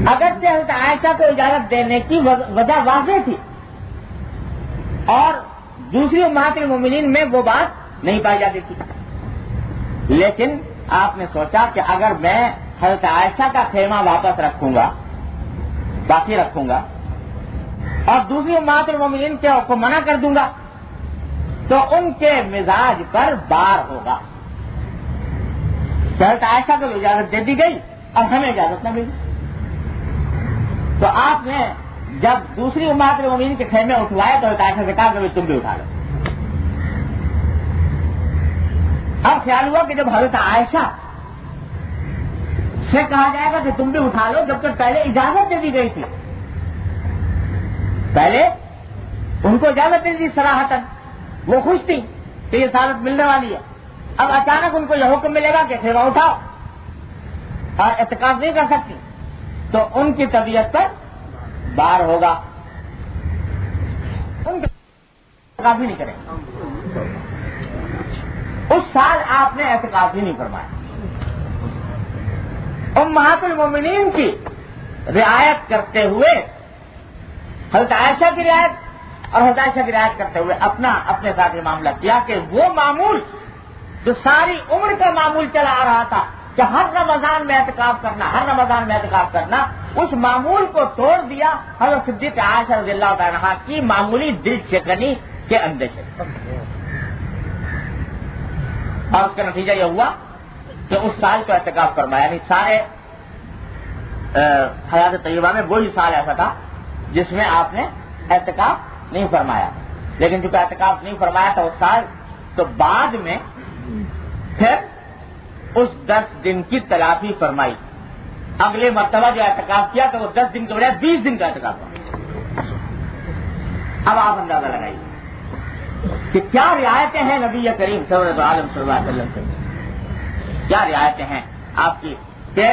اگرچہ حضرت عائشہ کو اجازت دینے کی وجہ واضح تھی اور دوسری امہات المومنین میں وہ بات نہیں پائی جاتی تھی، لیکن آپ نے سوچا کہ اگر میں حضرت عائشہ کا خیمہ واپس رکھوں گا، باقی رکھوں گا، اور دوسری امہات المومنین کو منع کر دوں گا تو ان کے مزاج پر بار ہوگا۔ حضرت عائشہ کو اجازت دے دی گئی اور ہمیں اجازت نہ ملی، تو آپ نے جب دوسری امہات المومنین کے خیمے اٹھوائے تو عائشہ سے کہا کہ تم بھی اٹھا لو. اب خیال ہوا کہ جب حضرت عائشہ سے کہا جائے گا کہ تم بھی اٹھا لو، جب تک پہلے اجازت دے دی گئی تھی، پہلے ان کو اجازت دے دی صراحتاً، وہ خوش تھی کہ یہ سعادت ملنے والی ہے. اب اچانک ان کو یہ حکم ملے گا کہ خیمہ اٹھاؤ اور اعتکاف نہیں کر سکتی، تو ان کی طبیعت پر بار ہوگا، ان کا اعتکاف ہی نہیں کریں گے. اس سال آپ نے اعتکاف ہی نہیں فرمایا. امہات المومنین کی رعایت کرتے ہوئے، حضرت عائشہ کی رعایت اور حضرت عائشہ کی رعایت کرتے ہوئے اپنے ساتھ یہ معاملہ کیا کہ وہ معمول جو ساری عمر کا معمول چلا آ رہا تھا کہ ہر رمضان میں اعتکاف کرنا، اس معمول کو توڑ دیا حضرت صدیق عائشہ رضی اللہ تعالی عنہا کی معمولی دل شکنی کے اندیشے. اور اس کا نتیجہ یہ ہوا کہ اس سال کو اعتکاف فرمایا. یعنی سارے حیات طیبہ میں وہی سال ایسا تھا جس میں آپ نے اعتکاف نہیں فرمایا. لیکن چونکہ اعتکاف نہیں فرمایا تھا اس سال، تو بعد میں پھر اس 10 دن کی تلافی فرمائی. اگلے مرتبہ جو اعتکاف کیا تو وہ 10 دن کے بجائے 20 دن کا اعتکاف ہوا. اب آپ اندازہ لگائیے کہ کیا رعایتیں ہیں نبی کریم صلی اللہ علیہ وسلم سے، کیا رعایتیں ہیں آپ کی کہ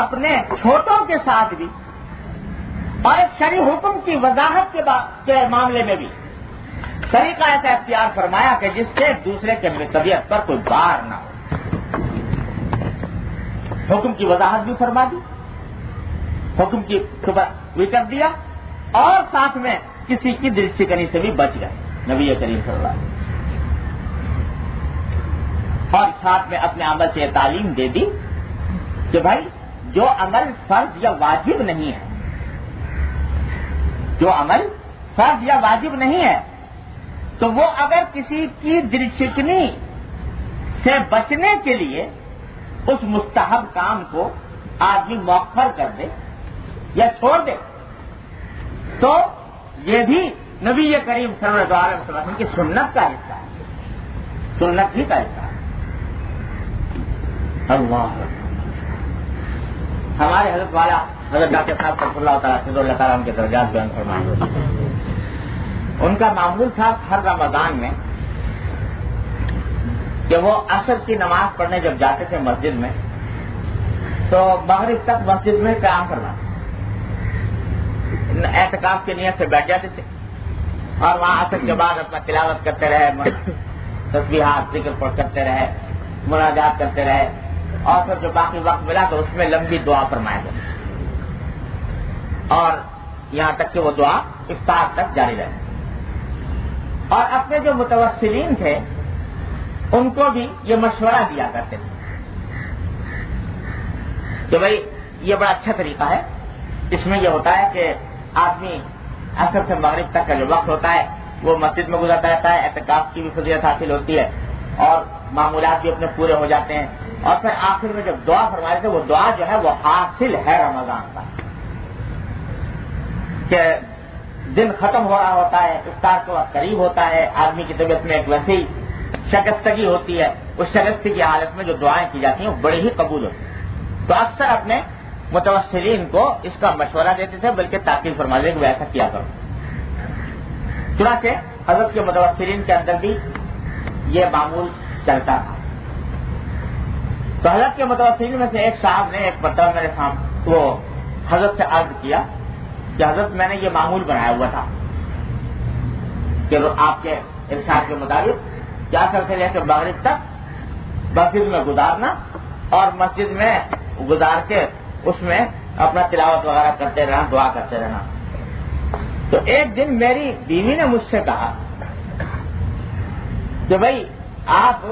اپنے چھوٹوں کے ساتھ بھی اور ایک شرعی حکم کی وضاحت کے معاملے میں بھی طریقہ ایسا اختیار فرمایا کہ جس سے دوسرے کے طبیعت پر کوئی بار نہ ہو. حکم کی وضاحت بھی فرما دی، حکم کی خبر بھی کر دیا، اور ساتھ میں کسی کی دل شکنی سے بھی بچ گئے نبی کریم صلی اللہ علیہ وسلم. اور ساتھ میں اپنے عمل سے یہ تعلیم دے دی کہ بھائی جو عمل فرض یا واجب نہیں ہے، جو عمل فرض یا واجب نہیں ہے، تو وہ اگر کسی کی دل شکنی سے بچنے کے لیے اس مستحب کام کو آدمی مؤخر کر دے یا چھوڑ دے، تو یہ بھی نبی کریم صلی اللہ علیہ وسلم کی سنت کا حصہ ہے، سنت ہی کا حصہ ہے. اللہ ہمارے حضرت والا حضرت ڈاکٹر صاحب صلی اللہ تعالیٰ اللہ تعالیٰ ان کے درجات بیان فرمائے. ان کا معمول تھا ہر رمضان میں کہ وہ عصر کی نماز پڑھنے جب جاتے تھے مسجد میں تو مغرب تک مسجد میں قیام کرنا، اعتکاف کی نیت سے بیٹھ جاتے تھے اور وہاں عصر کے بعد اپنا تلاوت کرتے رہے، تسبیحات ذکر کرتے رہے، مناجات کرتے رہے، اور پھر جو باقی وقت ملا تو اس میں لمبی دعا فرمائے گئے، اور یہاں تک کہ وہ دعا افطار تک جاری رہے. اور اپنے جو متوسلین تھے ان کو بھی یہ مشورہ دیا کرتے تھے کہ بھائی یہ بڑا اچھا طریقہ ہے، اس میں یہ ہوتا ہے کہ آدمی عصر سے مغرب تک کا جو وقت ہوتا ہے وہ مسجد میں گزرتا رہتا ہے، اعتکاف کی بھی فضیلت حاصل ہوتی ہے اور معمولات بھی اپنے پورے ہو جاتے ہیں. اور پھر آخر میں جب دعا فرمائے تھے، وہ دعا جو ہے وہ حاصل ہے رمضان کا، کہ دن ختم ہو رہا ہوتا ہے، افطار کا وقت قریب ہوتا ہے، آدمی کی طبیعت میں ایک ویسی شکستگی ہوتی ہے، اس شکستگی کی حالت میں جو دعائیں کی جاتی ہیں وہ بڑی ہی قبول ہوتی ہیں. تو اکثر اپنے متوسلین کو اس کا مشورہ دیتے تھے، بلکہ تاکید فرما دیتے کہ وہ ایسا کیا کرو. چنانچہ حضرت کے متوسلین کے اندر بھی یہ معمول چلتا تھا. تو حضرت کے متوسلین میں سے ایک صاحب نے ایک مرتبہ میرے سامنے وہ حضرت سے عرض کیا کہ حضرت میں نے یہ معمول بنایا ہوا تھا کہ آپ کے ارشاد کے مطابق کیا کرتے لے کے مغرب تک مسجد میں گزارنا اور مسجد میں گزار کے اس میں اپنا تلاوت وغیرہ کرتے رہنا، دعا کرتے رہنا. تو ایک دن میری بیوی نے مجھ سے کہا کہ بھائی آپ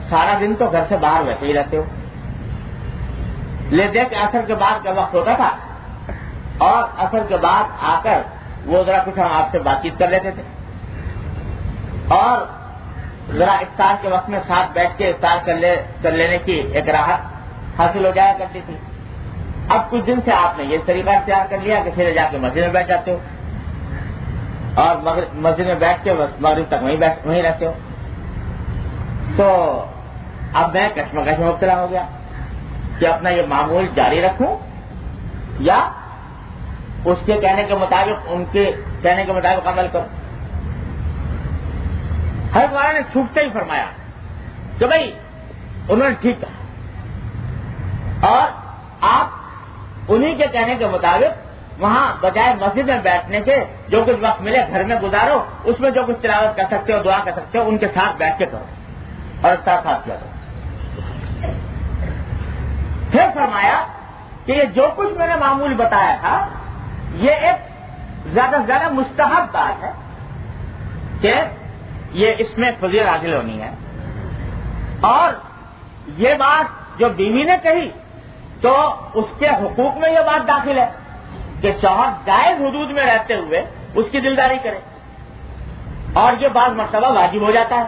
سارا دن تو گھر سے باہر بیٹھے ہی رہتے ہو، لے دے کے عصر کے بعد کا وقت ہوتا تھا اور عصر کے بعد آ کر وہ ذرا کچھ ہم آپ سے بات چیت کر لیتے تھے اور ذرا افطار کے وقت میں ساتھ بیٹھ کے افطار کر لینے کی ایک راحت حاصل ہو جایا کرتی تھی. اب کچھ دن سے آپ نے یہ طریقہ اختیار کر لیا کہ پھر جا کے مسجد میں بیٹھ جاتے ہو اور مسجد میں بیٹھ کے بس مغرب تک وہیں رہتے ہو. تو اب میں کشمکش میں مبتلا ہو گیا کہ اپنا یہ معمول جاری رکھوں یا اس کے کہنے کے مطابق ان کے کہنے کے مطابق عمل کروں. حضرت والا نے چھوٹتے ہی فرمایا کہ بھائی انہوں نے ٹھیک کہا اور آپ انہی کے کہنے کے مطابق وہاں بجائے مسجد میں بیٹھنے کے جو کچھ وقت ملے گھر میں گزارو, اس میں جو کچھ تلاوت کر سکتے ہو, دعا کر سکتے ہو, ان کے ساتھ بیٹھ کے کرو اور ساتھ کیا کرو. پھر فرمایا کہ یہ جو کچھ میں نے معمول بتایا تھا یہ ایک زیادہ سے زیادہ مستحب بات ہے کہ یہ اس میں فضیلت حاصل ہونی ہے, اور یہ بات جو بیوی نے کہی تو اس کے حقوق میں یہ بات داخل ہے کہ شوہر جائز حدود میں رہتے ہوئے اس کی دلداری کرے, اور یہ بعض مرتبہ واجب ہو جاتا ہے.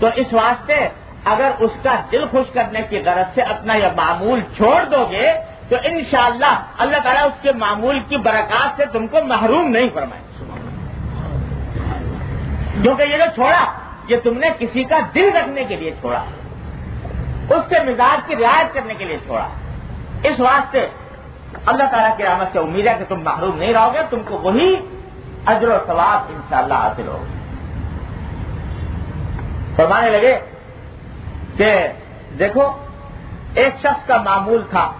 تو اس واسطے اگر اس کا دل خوش کرنے کی غرض سے اپنا یہ معمول چھوڑ دو گے تو انشاءاللہ اللہ تعالیٰ اس کے معمول کی برکات سے تم کو محروم نہیں فرمائے, کیونکہ یہ جو چھوڑا یہ تم نے کسی کا دل رکھنے کے لیے چھوڑا, اس کے مزاج کی رعایت کرنے کے لیے چھوڑا. اس واسطے اللہ تعالیٰ کی رحمت سے امید ہے کہ تم محروم نہیں رہو گے, تم کو وہی اجر و ثواب انشاءاللہ حاصل ہوگا. فرمانے لگے کہ دیکھو ایک شخص کا معمول تھا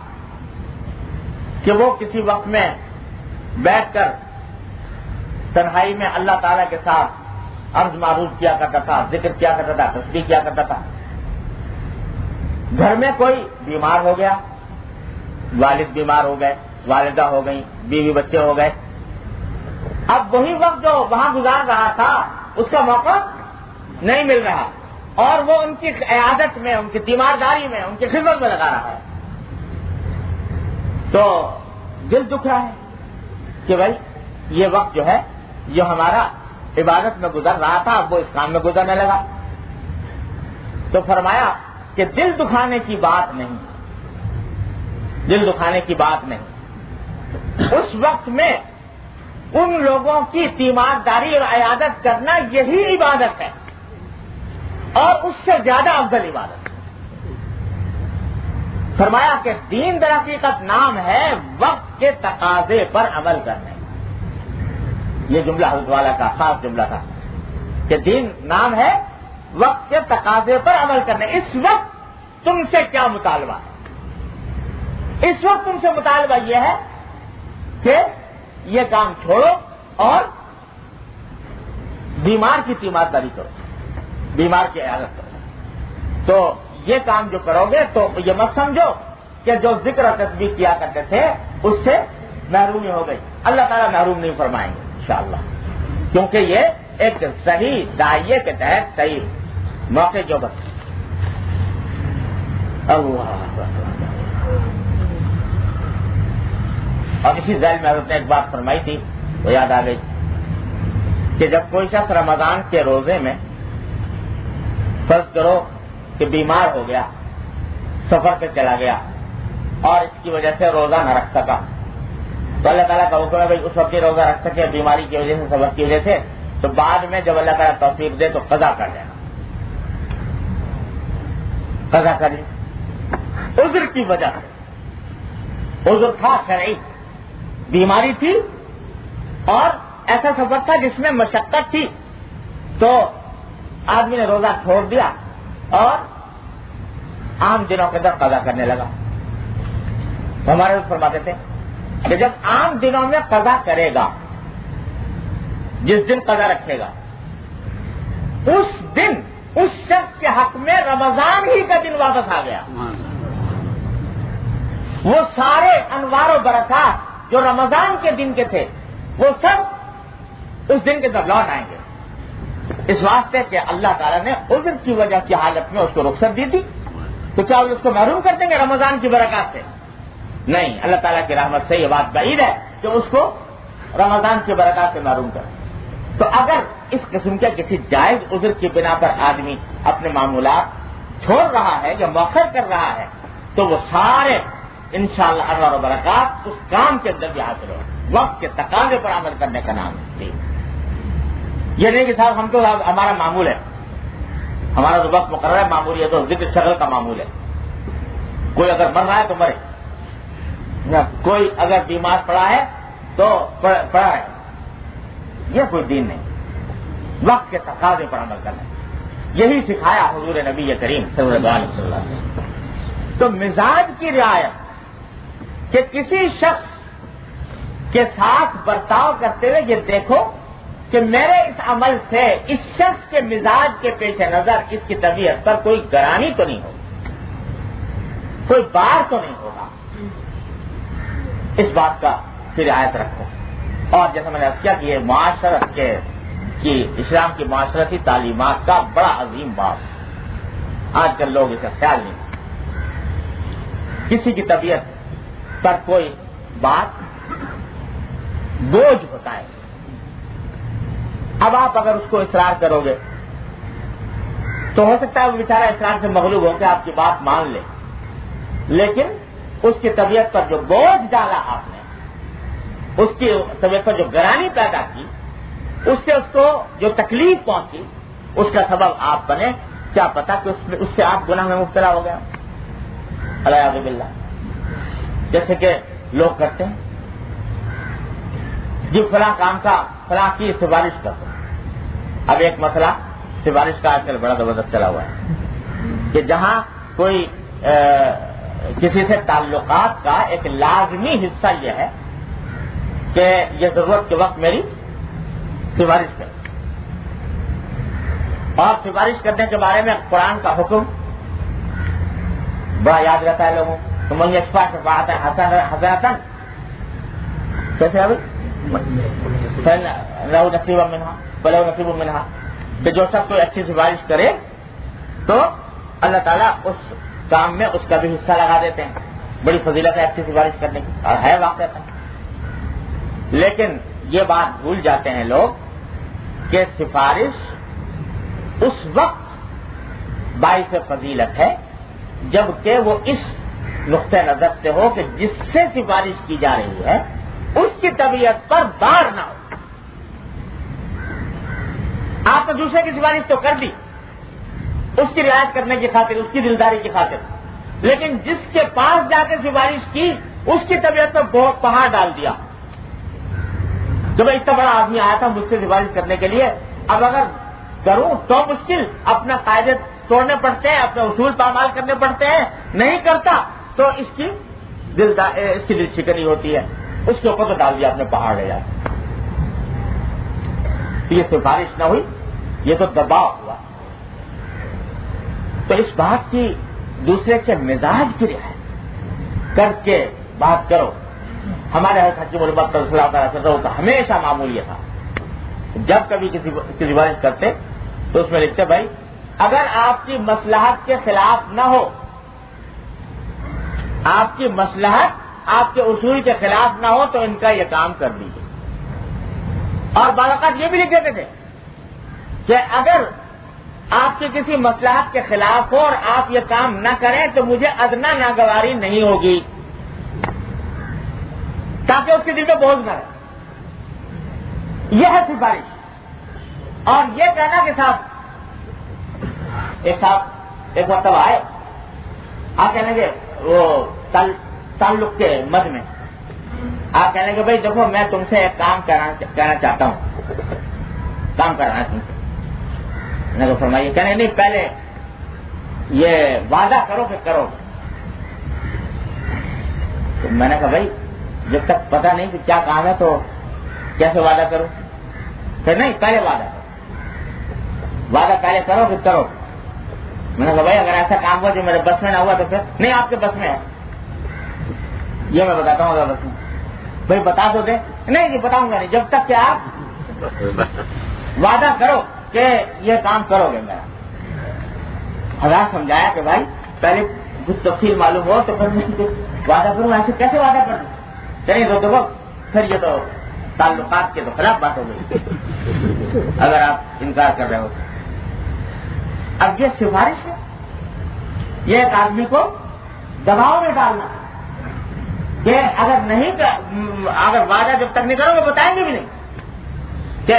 کہ وہ کسی وقت میں بیٹھ کر تنہائی میں اللہ تعالیٰ کے ساتھ عرض معروف کیا کرتا تھا, ذکر کیا کرتا تھا, تسبیح کیا کرتا تھا. گھر میں کوئی بیمار ہو گیا, والد بیمار ہو گئے, والدہ ہو گئی, بیوی بچے ہو گئے. اب وہی وقت جو وہاں گزار رہا تھا اس کا موقع نہیں مل رہا, اور وہ ان کی عیادت میں, ان کی تیمارداری میں, ان کی خدمت میں لگا رہا ہے. تو دل دکھ رہا ہے کہ بھائی یہ وقت جو ہے جو ہمارا عبادت میں گزر رہا تھا اب وہ اس کام میں گزرنے لگا. تو فرمایا کہ دل دکھانے کی بات نہیں, دل دکھانے کی بات نہیں. اس وقت میں ان لوگوں کی تیمارداری اور عیادت کرنا یہی عبادت ہے, اور اس سے زیادہ افضل عبادت. فرمایا کہ دین در حقیقت نام ہے وقت کے تقاضے پر عمل کرنے. یہ جملہ حضرت والا کا خاص جملہ تھا کہ دین نام ہے وقت کے تقاضے پر عمل کرنے. اس وقت تم سے کیا مطالبہ ہے؟ اس وقت تم سے مطالبہ یہ ہے کہ یہ کام چھوڑو اور بیمار کی تیمارداری کرو, بیمار کی عیادت کرو. تو یہ کام جو کرو گے تو یہ مت سمجھو کہ جو ذکر و تسبیح کیا کرتے تھے اس سے محرومی ہو گئی. اللہ تعالیٰ محروم نہیں فرمائیں گے انشاءاللہ, کیونکہ یہ ایک صحیح داعیے کے تحت صحیح موقع جو بس. اور اسی ذیل میں حضرت نے ایک بات فرمائی تھی وہ یاد آ گئی کہ جب کوئی شخص رمضان کے روزے میں فرض کرو کہ بیمار ہو گیا, سفر پہ چلا گیا اور اس کی وجہ سے روزہ نہ رکھ سکا, تو اللہ تعالیٰ کا حکم ہے بھائی اس وقت روزہ رکھ سکے بیماری کی وجہ سے, سفر کی وجہ سے, تو بعد میں جب اللہ تعالیٰ توفیق دے تو قضا کر لینا, قضا کر لی. عذر کی وجہ سے, عذر تھا شرعی, بیماری تھی اور ایسا سفر تھا جس میں مشقت تھی, تو آدمی نے روزہ چھوڑ دیا اور عام دنوں کے اندر قضا کرنے لگا. ہمارے فرماتے تھے کہ جب عام دنوں میں قضا کرے گا, جس دن قضا رکھے گا, اس دن اس شخص کے حق میں رمضان ہی کا دن واپس آ گیا. وہ سارے انوار و برکات جو رمضان کے دن کے تھے وہ سب اس دن کے اندر لوٹ آئیں گے. اس واسطے کہ اللہ تعالیٰ نے عذر کی وجہ کی حالت میں اس کو رخصت دی تھی, تو کیا اس کو محروم کر دیں گے رمضان کی برکات سے؟ نہیں, اللہ تعالیٰ کی رحمت سے یہ بات بعید ہے کہ اس کو رمضان کی برکات سے محروم کریں. تو اگر اس قسم کے کسی جائز عذر کی بنا پر آدمی اپنے معمولات چھوڑ رہا ہے یا مؤخر کر رہا ہے تو وہ سارے انشاءاللہ انوار و برکات اس کام کے اندر بھی حاصل ہو. وقت کے تقاضے پر عمل کرنے کا نام ہے. یہ نہیں کہ صاحب ہم تو ہمارا معمول ہے، ہمارا تو وقت مقرر ہے، معمول ہے تو ذکر شغل کا معمول ہے. کوئی اگر مر رہا ہے تو مرے، کوئی اگر بیمار پڑا ہے تو پڑا ہے. یہ کوئی دین نہیں. وقت کے تقاضے پر عمل کرنا، یہی سکھایا حضور نبی کریم صلی اللہ علیہ وسلم. تو مزاج کی رعایت کہ کسی شخص کے ساتھ برتاؤ کرتے ہوئے یہ دیکھو کہ میرے اس عمل سے اس شخص کے مزاج کے پیش نظر اس کی طبیعت پر کوئی گرانی تو نہیں ہوگی، کوئی بار تو نہیں ہوگا. اس بات کا پھر رعایت رکھو. اور جیسا میں نے کیا کہ یہ معاشرت کی اسلام کی معاشرتی تعلیمات کا بڑا عظیم باب، آج کل لوگ اس کا خیال نہیں. کسی کی طبیعت پر کوئی بات بوجھ ہوتا ہے. اب آپ اگر اس کو اصرار کرو گے تو ہو سکتا ہے وہ بیچارہ اصرار سے مغلوب ہو کے آپ کی بات مان لے، لیکن اس کی طبیعت پر جو بوجھ ڈالا آپ نے، اس کی طبیعت پر جو گرانی پیدا کی، اس سے اس کو جو تکلیف پہنچی، اس کا سبب آپ بنے. کیا پتا کہ اس سے آپ گناہ میں مبتلا ہو گیا. الیاذ باللہ. جیسے کہ لوگ کرتے ہیں جی فلاں کام کا فلاں کی سفارش کرتے. اب ایک مسئلہ سفارش کا آج کل بڑا زبردست چلا ہوا ہے کہ جہاں کوئی کسی سے تعلقات کا ایک لازمی حصہ یہ ہے کہ یہ ضرورت کے وقت میری سفارش کرے. اور سفارش کرنے کے بارے میں قرآن کا حکم بڑا یاد رہتا ہے لوگوں تو من یشفع شفاعۃ حسنۃ کیسے ابھی لہو نصیب منہا فلہو نصیب منہا کہ جو سب کوئی اچھی سفارش کرے تو اللہ تعالیٰ اس کام میں اس کا بھی حصہ لگا دیتے ہیں. بڑی فضیلت ہے اچھی سفارش کرنے کی اور ہے واقع. لیکن یہ بات بھول جاتے ہیں لوگ کہ سفارش اس وقت باعث فضیلت ہے جبکہ وہ اس نقطہ نظر سے ہو کہ جس سے سفارش کی جا رہی ہے اس کی طبیعت پر بار نہ ہو. آپ نے دوسرے کی سفارش تو کر دی اس کی رعایت کرنے کی خاطر، اس کی دلداری کی خاطر، لیکن جس کے پاس جا کے سفارش کی اس کی طبیعت پر بہت پہاڑ ڈال دیا. جب اتنا بڑا آدمی آیا تھا مجھ سے سفارش کرنے کے لیے، اب اگر کروں تو مشکل، اپنا قاعدے توڑنے پڑتے ہیں، اپنے اصول پامال کرنے پڑتے ہیں. نہیں کرتا تو اس کی دل شکنی ہوتی ہے. اس کے اوپر تو ڈال دیا اپنے پہاڑ لے جائے. یہ سفارش نہ ہوئی، یہ تو دباؤ ہوا. تو اس بات کی دوسرے کے مزاج کی رعایت کر کے بات کرو. ہمارے حکیم الامت صلی اللہ علیہ وسلم کا ہمیشہ معمول یہ تھا، جب کبھی کسی کی سفارش کرتے تو اس میں لکھتے بھائی اگر آپ کی مصلحت کے خلاف نہ ہو، آپ کی مصلحت آپ کے اصول کے خلاف نہ ہو تو ان کا یہ کام کر دیجیے. اور بعض اوقات یہ بھی لکھ دیتے تھے کہ اگر آپ کی کسی مصلحت کے خلاف ہو اور آپ یہ کام نہ کریں تو مجھے ادنا ناگواری نہیں ہوگی، تاکہ اس کے دل میں بوجھ نہ رہے. یہ ہے سفارش. اور یہ کہنا کہ صاحب ایک مرتبہ آئے، آپ کہنے کے وہ تعلق کے مد میں آپ کہنے کہ بھائی دیکھو میں تم سے ایک کام کہنا چاہتا ہوں، کام کرانا ہے تم سے. میں نے فرمائیے. کہنے نہیں پہلے یہ وعدہ کرو کہ کرو. تو میں نے کہا بھائی جب تک پتہ نہیں کہ کیا کام ہے تو کیسے وعدہ کرو؟ پھر نہیں پہلے وعدہ کرو، وعدہ پہلے کرو پھر کرو. میں نے کہا بھائی اگر ایسا کام ہوا جو میرے بس میں نہ ہوا تو پھر نہیں آپ کے بس میں ہے. یہ میں بتاتا ہوں اگر بس میں بھائی بتا دو دے. نہیں جی بتاؤں گا نہیں جب تک کہ آپ وعدہ کرو کہ یہ کام کرو گے. میرا حضرت سمجھایا کہ بھائی پہلے کچھ تفصیل معلوم ہو تو پھر میں وعدہ کروں. ایسے کیسے وعدہ کروں؟ چلیے تو دیکھو پھر یہ تو تعلقات کے تو خلاف بات ہو گئی اگر آپ انکار کر رہے ہو. اب یہ سفارش ہے، یہ ایک آدمی کو دباؤ میں ڈالنا. کہ اگر وعدہ جب تک نہیں کرو گے بتائیں گے بھی نہیں. کہ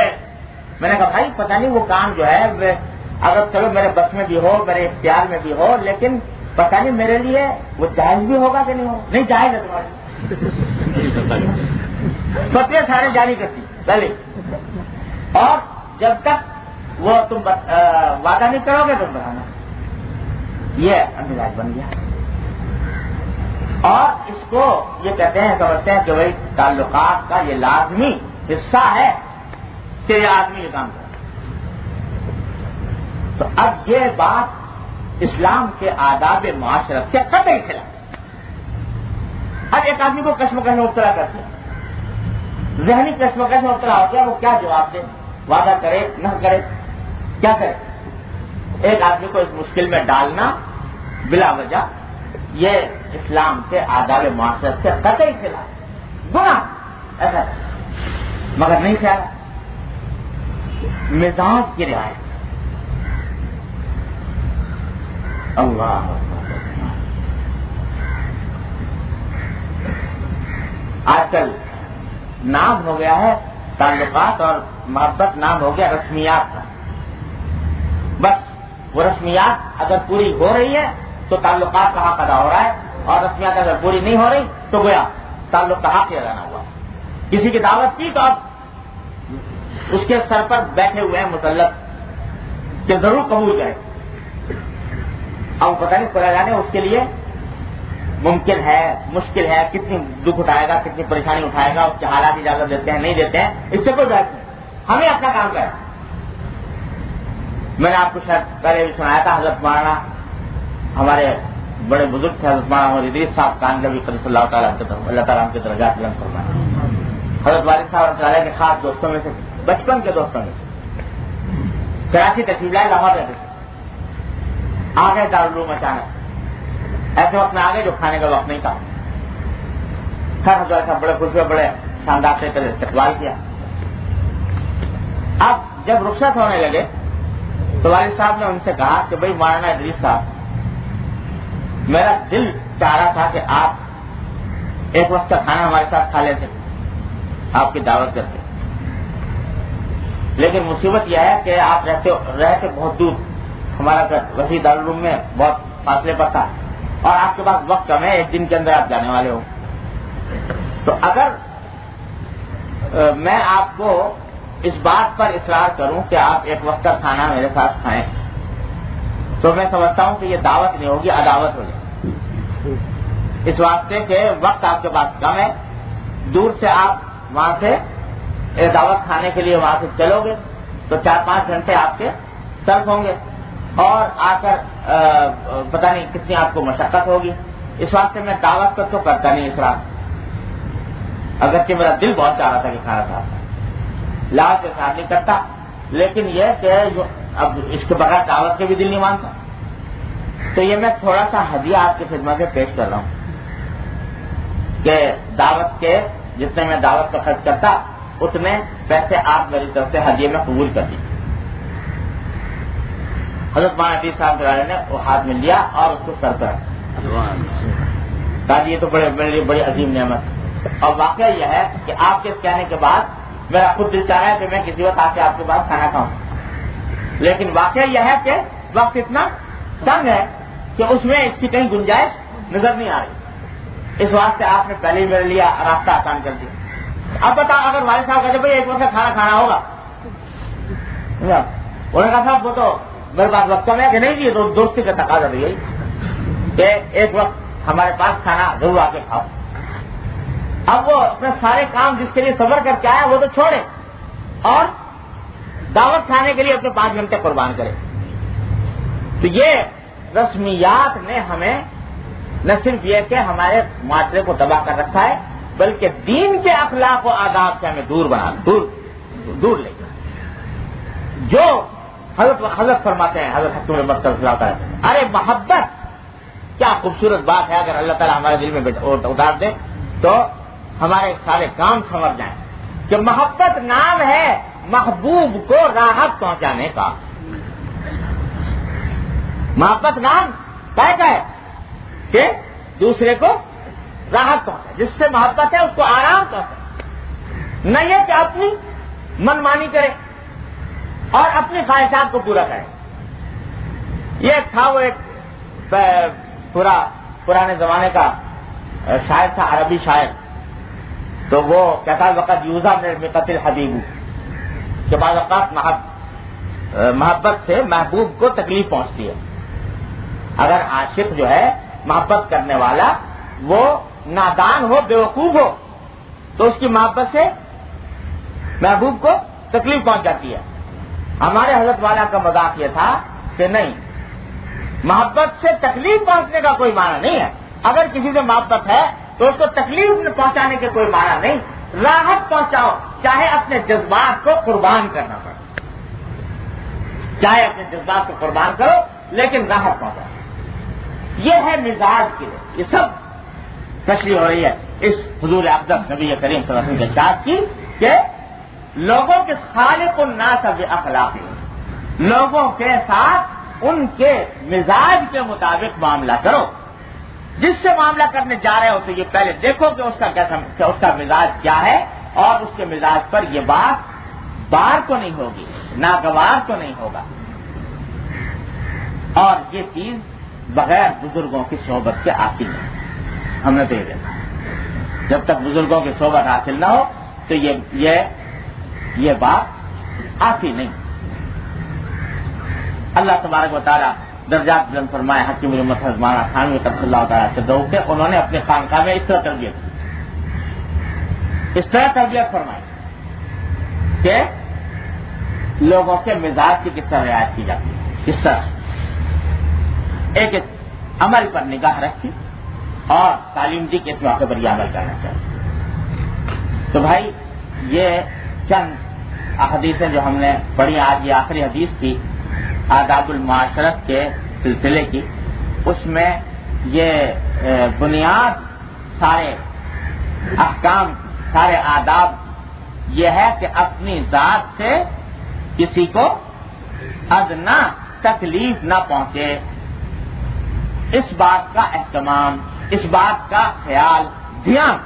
میں نے کہا بھائی پتہ نہیں وہ کام جو ہے اگر چلو میرے بس میں بھی ہو میرے اختیار میں بھی ہو لیکن پتہ نہیں میرے لیے وہ جائز بھی ہوگا کہ نہیں ہوگا. نہیں جائز ہے تمہاری فتوے سارے جاری کرتی پہلے. اور جب تک وہ تم وعدہ نہیں کرو گے تم بتانا. یہ انداز بن گیا. اور اس کو یہ کہتے ہیں سمجھتے ہیں کہ بھائی تعلقات کا یہ لازمی حصہ ہے کہ یہ آدمی یہ کام کرے. تو اب یہ بات اسلام کے آداب معاشرت سے قطعی خلاف. اب ایک آدمی کو کشمکش میں مبتلا کرتے ہیں, ذہنی کشمکش میں مبتلا ہو گیا, وہ کیا جواب دے؟ وعدہ کرے نہ کرے کیا کرے؟ ایک آدمی کو اس مشکل میں ڈالنا بلا وجہ یہ اسلام کے آداب معاشرت سے قطعی خلاف گناہ ایسا ہے. مگر نہیں خیال مزاج کی رعایت. اللہ آج کل نام ہو گیا ہے تعلقات اور محبت نام ہو گیا رسمیات کا. بس وہ رسمیات اگر پوری ہو رہی ہے تو تعلقات کا حق ادا ہو رہا ہے, اور رسمیات اگر پوری نہیں ہو رہی تو گویا تعلق کا حق ہی ادا نہ ہوا. کسی کی دعوت کی تو اب اس کے سر پر بیٹھے ہوئے ہیں مسلط کہ ضرور قبول کرے. اب پتہ نہیں پڑا جانے اس کے لیے ممکن ہے مشکل ہے, کتنی دکھ اٹھائے گا, کتنی پریشانی اٹھائے گا, اس کے حالات اجازت دیتے ہیں نہیں دیتے ہیں, اس سے کوئی بحث نہیں. ہمیں اپنا کام کریں. میں نے آپ کو شاید پہلے بھی سنایا تھا, حضرت مولانا ہمارے بڑے بزرگ تھے حضرت مولانا محمد ادریس صاحب کانگڑی قدس اللہ تعالیٰ اللہ تعالیٰ کے درجات بلند فرمائے. حضرت والد صاحب رحمۃ اللہ کے خاص دوستوں میں سے, بچپن کے دوستوں میں سے, کراچی تشریف لائے, لاہور رہتے تھے. آ گئے دارالعلوم اچانک, ایسے وقت میں آ گئے جو کھانے کا وقت نہیں تھا. خیر حضرت صاحب بڑے خوش ہوئے, بڑے شاندار سے استقبال کیا. اب جب رخصت ہونے لگے تو والد صاحب نے ان سے کہا کہ بھائی مولانا ادریس صاحب, میرا دل چاہ رہا تھا کہ آپ ایک وقت کا کھانا ہمارے ساتھ کھا لیتے, آپ کی دعوت کرتے, لیکن مصیبت یہ ہے کہ آپ رہتے بہت دور, ہمارا وسیع دارالعلوم میں بہت فاصلے پر تھا, اور آپ کے پاس وقت کم ہے, ایک دن کے اندر آپ جانے والے ہو. تو اگر میں آپ کو اس بات پر اصرار کروں کہ آپ ایک وقت کا کھانا میرے ساتھ کھائیں تو میں سمجھتا ہوں کہ یہ دعوت نہیں ہوگی, عداوت ہو جائے. اس واسطے کہ وقت آپ کے پاس کم ہے, دور سے آپ وہاں سے دعوت کھانے کے لیے وہاں سے چلو گے تو 4-5 گھنٹے آپ کے صرف ہوں گے, اور آ کر پتہ نہیں کتنی آپ کو مشقت ہوگی. اس واسطے میں دعوت پر تو کرتا نہیں اصرار, اگرچہ میرا دل بہت چاہ رہا تھا کہ کھانا تھا, لاؤ کے ساتھ نہیں کرتا, لیکن یہ کہ اب اس کے بغیر دعوت کے بھی دل نہیں مانتا. تو یہ میں تھوڑا سا ہدیہ آپ کی خدمت میں پیش کر رہا ہوں کہ دعوت کے جتنے میں دعوت کا خرچ کرتا اتنے پیسے آپ میری طرف سے ہدیے میں قبول کر دی. حضرت مولانا ادریس صاحب نے وہ ہاتھ میں لیا اور اس کو سر پر کہا, یہ تو میرے لیے بڑی عظیم نعمت. اور واقعہ یہ ہے کہ آپ کے کہنے کے بعد میرا خود دل چاہ رہا ہے کہ میں کسی وقت آ کے آپ کے پاس کھانا کھاؤں, لیکن واقعہ یہ ہے کہ وقت اتنا تنگ ہے کہ اس میں اس کی کہیں گنجائش نظر نہیں آ رہی. اس واسطے آپ نے پہلے ہی میرے لیے راستہ آسان کر دیا. اب بتاؤ اگر والد صاحب کہتے بھائی ایک وقت کھانا کھانا ہوگا, انہوں نے کہا صاحب وہ تو میرے پاس وقت کم ہے کہ نہیں, یہ تو دوستی کا تقاضا بھی یہی کہ ایک وقت ہمارے پاس کھانا ضرور آ کے کھاؤ. اب وہ اپنے سارے کام جس کے لیے صبر کر کے آئے وہ تو چھوڑے اور دعوت کھانے کے لیے اپنے 5 گھنٹے قربان کرے. تو یہ رسمیات نے ہمیں نہ صرف یہ کہ ہمارے معاشرے کو تباہ کر رکھا ہے, بلکہ دین کے اخلاق و آداب سے ہمیں دور لے گا. جو حضرت فرماتے ہیں, حضرت حکیم مرتضی اللہ تعالیٰ, ارے محبت کیا خوبصورت بات ہے, اگر اللہ تعالیٰ ہمارے دل میں اتار دے تو ہمارے سارے کام سنور جائیں. کہ محبت نام ہے محبوب کو راحت پہنچانے کا. محبت نام کا ہے کہ دوسرے کو راحت پہنچے، جس سے محبت ہے اس کو آرام پہنچے، نہ یہ کہ اپنی منمانی کرے اور اپنی خواہشات کو پورا کرے۔ یہ تھا وہ ایک پرانے زمانے کا شاعر تھا، عربی شاعر، تو وہ کہتا وقت یوزا میں قتل حبیبو، کہ بعض اوقات محبت سے محبوب کو تکلیف پہنچتی ہے۔ اگر عاشق جو ہے محبت کرنے والا وہ نادان ہو، بیوقوف ہو، تو اس کی محبت سے محبوب کو تکلیف پہنچ جاتی ہے۔ ہمارے حضرت والا کا مذاق یہ تھا کہ نہیں، محبت سے تکلیف پہنچنے کا کوئی معنی نہیں ہے۔ اگر کسی سے محبت ہے تو اس کو تکلیف پہنچانے کے کوئی معنی نہیں، راحت پہنچاؤ، چاہے اپنے جذبات کو قربان کرنا پڑے، چاہے اپنے جذبات کو قربان کرو لیکن راحت پہنچاؤ۔ یہ ہے مزاج کی، یہ سب تشریح ہو رہی ہے اس حضور اقدس نبی کریم صلی اللہ علیہ وسلم کے ساتھ کی کہ لوگوں کے خالق الناس باخلاق، لوگوں کے ساتھ ان کے مزاج کے مطابق معاملہ کرو۔ جس سے معاملہ کرنے جا رہے ہو تو یہ پہلے دیکھو کہ اس کا مزاج کیا ہے، اور اس کے مزاج پر یہ بات بار کو نہیں ہوگی، ناگوار کو نہیں ہوگا۔ اور یہ چیز بغیر بزرگوں کی صحبت کے آتی نہیں، ہم نے تو یہ دیکھا، جب تک بزرگوں کی صحبت حاصل نہ ہو تو یہ بات آتی نہیں۔ اللہ تبارک و تعالیٰ درجات بلند فرمائے، حکیم الامت حضرت مولانا تھانوی قدس اللہ تعالیٰ سے دعو کہ انہوں نے اپنے خانقاہ میں اس طرح تربیت فرمائی کہ لوگوں کے مزاج کی کس طرح رعایت کی جاتی ہے، کس طرح ایک عمل پر نگاہ رکھی اور تعلیم دی کہ اس موقع پر یہ عمل کرنا چاہیے۔ تو بھائی یہ چند احادیثیں جو ہم نے پڑھی، آج یہ آخری حدیث تھی آداب المعاشرت کے سلسلے کی، اس میں یہ بنیاد سارے احکام، سارے آداب یہ ہے کہ اپنی ذات سے کسی کو ادنا تکلیف نہ پہنچے، اس بات کا اہتمام، اس بات کا خیال، دھیان،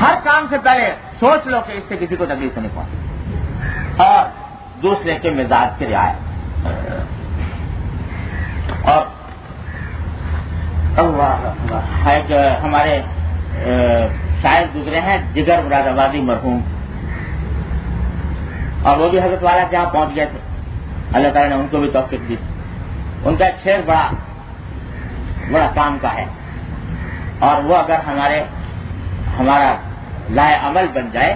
ہر کام سے پہلے سوچ لو کہ اس سے کسی کو تکلیف نہیں پہنچے، اور دوسرے کے مزاج کی رعایت۔ اور ہے کہ ہمارے شاعر گزرے ہیں جگر مراد آبادی مرحوم، اور وہ بھی حضرت والا کے یہاں پہنچ گئے تھے، اللہ تعالیٰ نے ان کو بھی توفیق دی۔ ان کا ایک شعر بڑا کام کا ہے، اور وہ اگر ہمارا لائے عمل بن جائے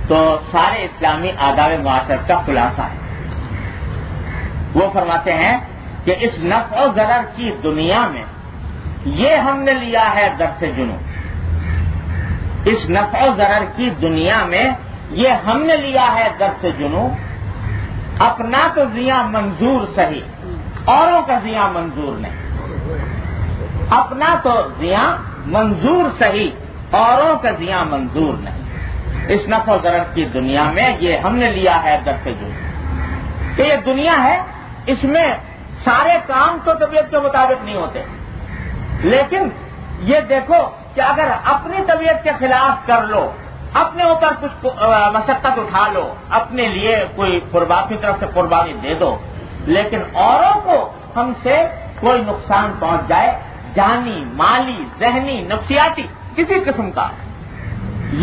تو سارے اسلامی آداب معاشرت کا خلاصہ ہے۔ وہ فرماتے ہیں کہ اس نفع و ضرر کی دنیا میں یہ ہم نے لیا ہے درس جنوں، اس نفع و ضرر کی دنیا میں یہ ہم نے لیا ہے درس جنوں، اپنا تو زیاں منظور سہی اوروں کا زیاں منظور نہیں، اپنا تو زیاں منظور سہی اوروں کا زیاں منظور نہیں، اس نفع و ضرر کی دنیا میں یہ ہم نے لیا ہے درس جنوں، کہ یہ دنیا ہے، اس میں سارے کام تو طبیعت کے مطابق نہیں ہوتے، لیکن یہ دیکھو کہ اگر اپنی طبیعت کے خلاف کر لو، اپنے اوپر کچھ مشقت اٹھا لو، اپنے لیے کوئی قربانی طرف سے قربانی دے دو، لیکن اوروں کو ہم سے کوئی نقصان پہنچ جائے، جانی، مالی، ذہنی، نفسیاتی، کسی قسم کا،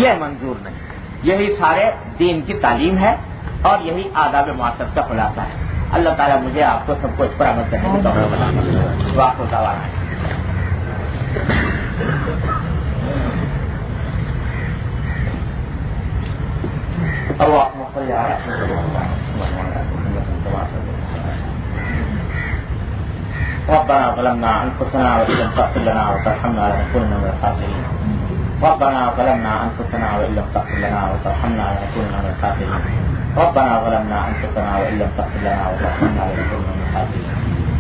یہ منظور نہیں۔ یہی سارے دین کی تعلیم ہے اور یہی آداب معاشرت کا خلاصہ ہے۔ اللہ تعالیٰ مجھے آپ کو سب کو اس پر عمل کرنے کی توفیق عطا فرمائے۔ واقع دعوانا اللهم صل على ربنا ظلمنا انفسنا وان لم تغفر لنا وترحمنا لنكونن من الخاسرين ربنا ظلمنا انفسنا وان لم تغفر لنا وترحمنا لنكونن من الخاسرين ربنا ظلمنا انفسنا وان لم تغفر لنا وترحمنا لنكونن من الخاسرين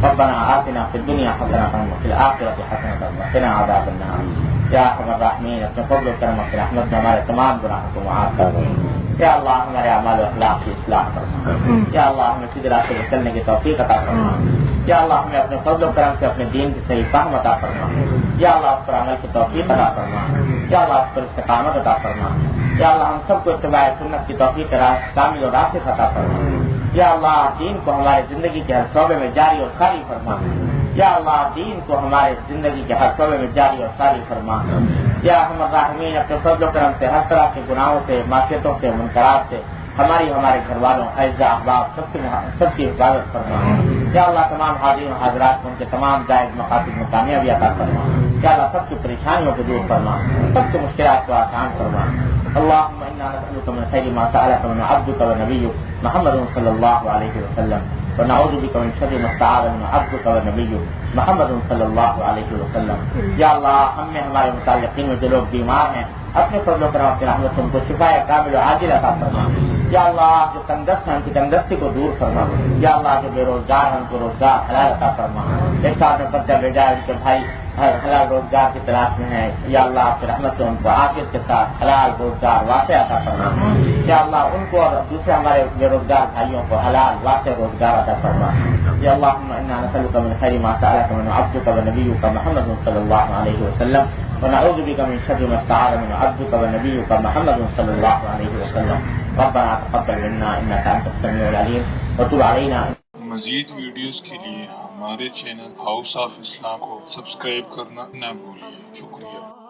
ربنا آتنا في الدنيا حسنة وفي الآخرة حسنة وقنا عذاب النار یا ارحم الراحمین، اپنے فضل و کرم اور رحمت میں ہمارے تمام گناہوں کو معاف کر دیں۔ یا اللہ ہمارے اعمال و اخلاق کی اصلاح فرما، یا اللہ ہمیں سیدھے راستے پر چلنے کی توفیق عطا فرما۔ یا اللہ ہمیں اپنے فضل و کرم سے اپنے دین کی صحیح فہم عطا فرما، یا اللہ اس پر عمل کی توفیق عطا فرما، یا اللہ اس پر استقامت عطا فرما، یا اللہ ہم سب کو اتباع سنت کی توفیق کامل اور راسخ عطا فرما، یا اللہ دین کو ہمارے زندگی کے ہر شعبے میں جاری اور ساری فرما، یا اللہ دین کو ہمارے زندگی کے ہر شعبے میں جاری اور ساری فرما، یا ارحم الراحمین اپنے فضل و کرم سے ہر طرح کے گناہوں سے، معصیتوں سے، منکرات سے ہمارے گھر والوں، اعزاء احباب سب کی حفاظت فرما، یا اللہ تمام حاضرین و حاضرات کو ان کے تمام جائز مقاصد میں کامیابی عطا فرما، یا اللہ سب کی پریشانیوں کو دور فرما، سب کی مشکلات کو آسان فرما۔ اللهم انا نسألك من خير ما سألك من عبدك ونبيك محمد صلى الله عليه وسلم، ونعوذ بك من شر ما استعاذ من عبدك ونبيك محمد صلی اللہ علیہ وسلم۔ یا اللہ ہم میں ہمارے متعلقین میں جو لوگ بیمار ہیں اپنے فضل و کرم اپنے رحمت سے ان کو شفا کامل و عاجل عطا فرما، یا اللہ جو تندرست ہیں ان کی تندرستی کو دور فرما، یا اللہ جو بے روزگار ہیں ان کو روزگار حلال عطا فرما، ایک ساتھ میں بچہ بھیجا ان کے بھائی حلال روزگار کی تلاش میں ہے، یا اللہ آپ کی رحمت سے ان کو عافیت کے ساتھ حلال روزگار واسع عطا فرما، یا اللہ ان کو اور دوسرے ہمارے بے روزگار بھائیوں کو حلال واسع روزگار عطا فرما۔ یا اللہم انا نسألک من خیر ما سألک من عبدک ونبیک محمد صلی اللہ علیہ وسلم، ونعوذ بک من شر ما استعاذ من عبدک ونبیک محمد صلی اللہ علیہ وسلم۔ ربنا تقبل منا انک انت السمیع العلیم وتب علینا۔ مزید ویڈیوز کے لیے ہمارے چینل ہاؤس آف اسلام کو سبسکرائب کرنا نہ بھولیے۔ شکریہ۔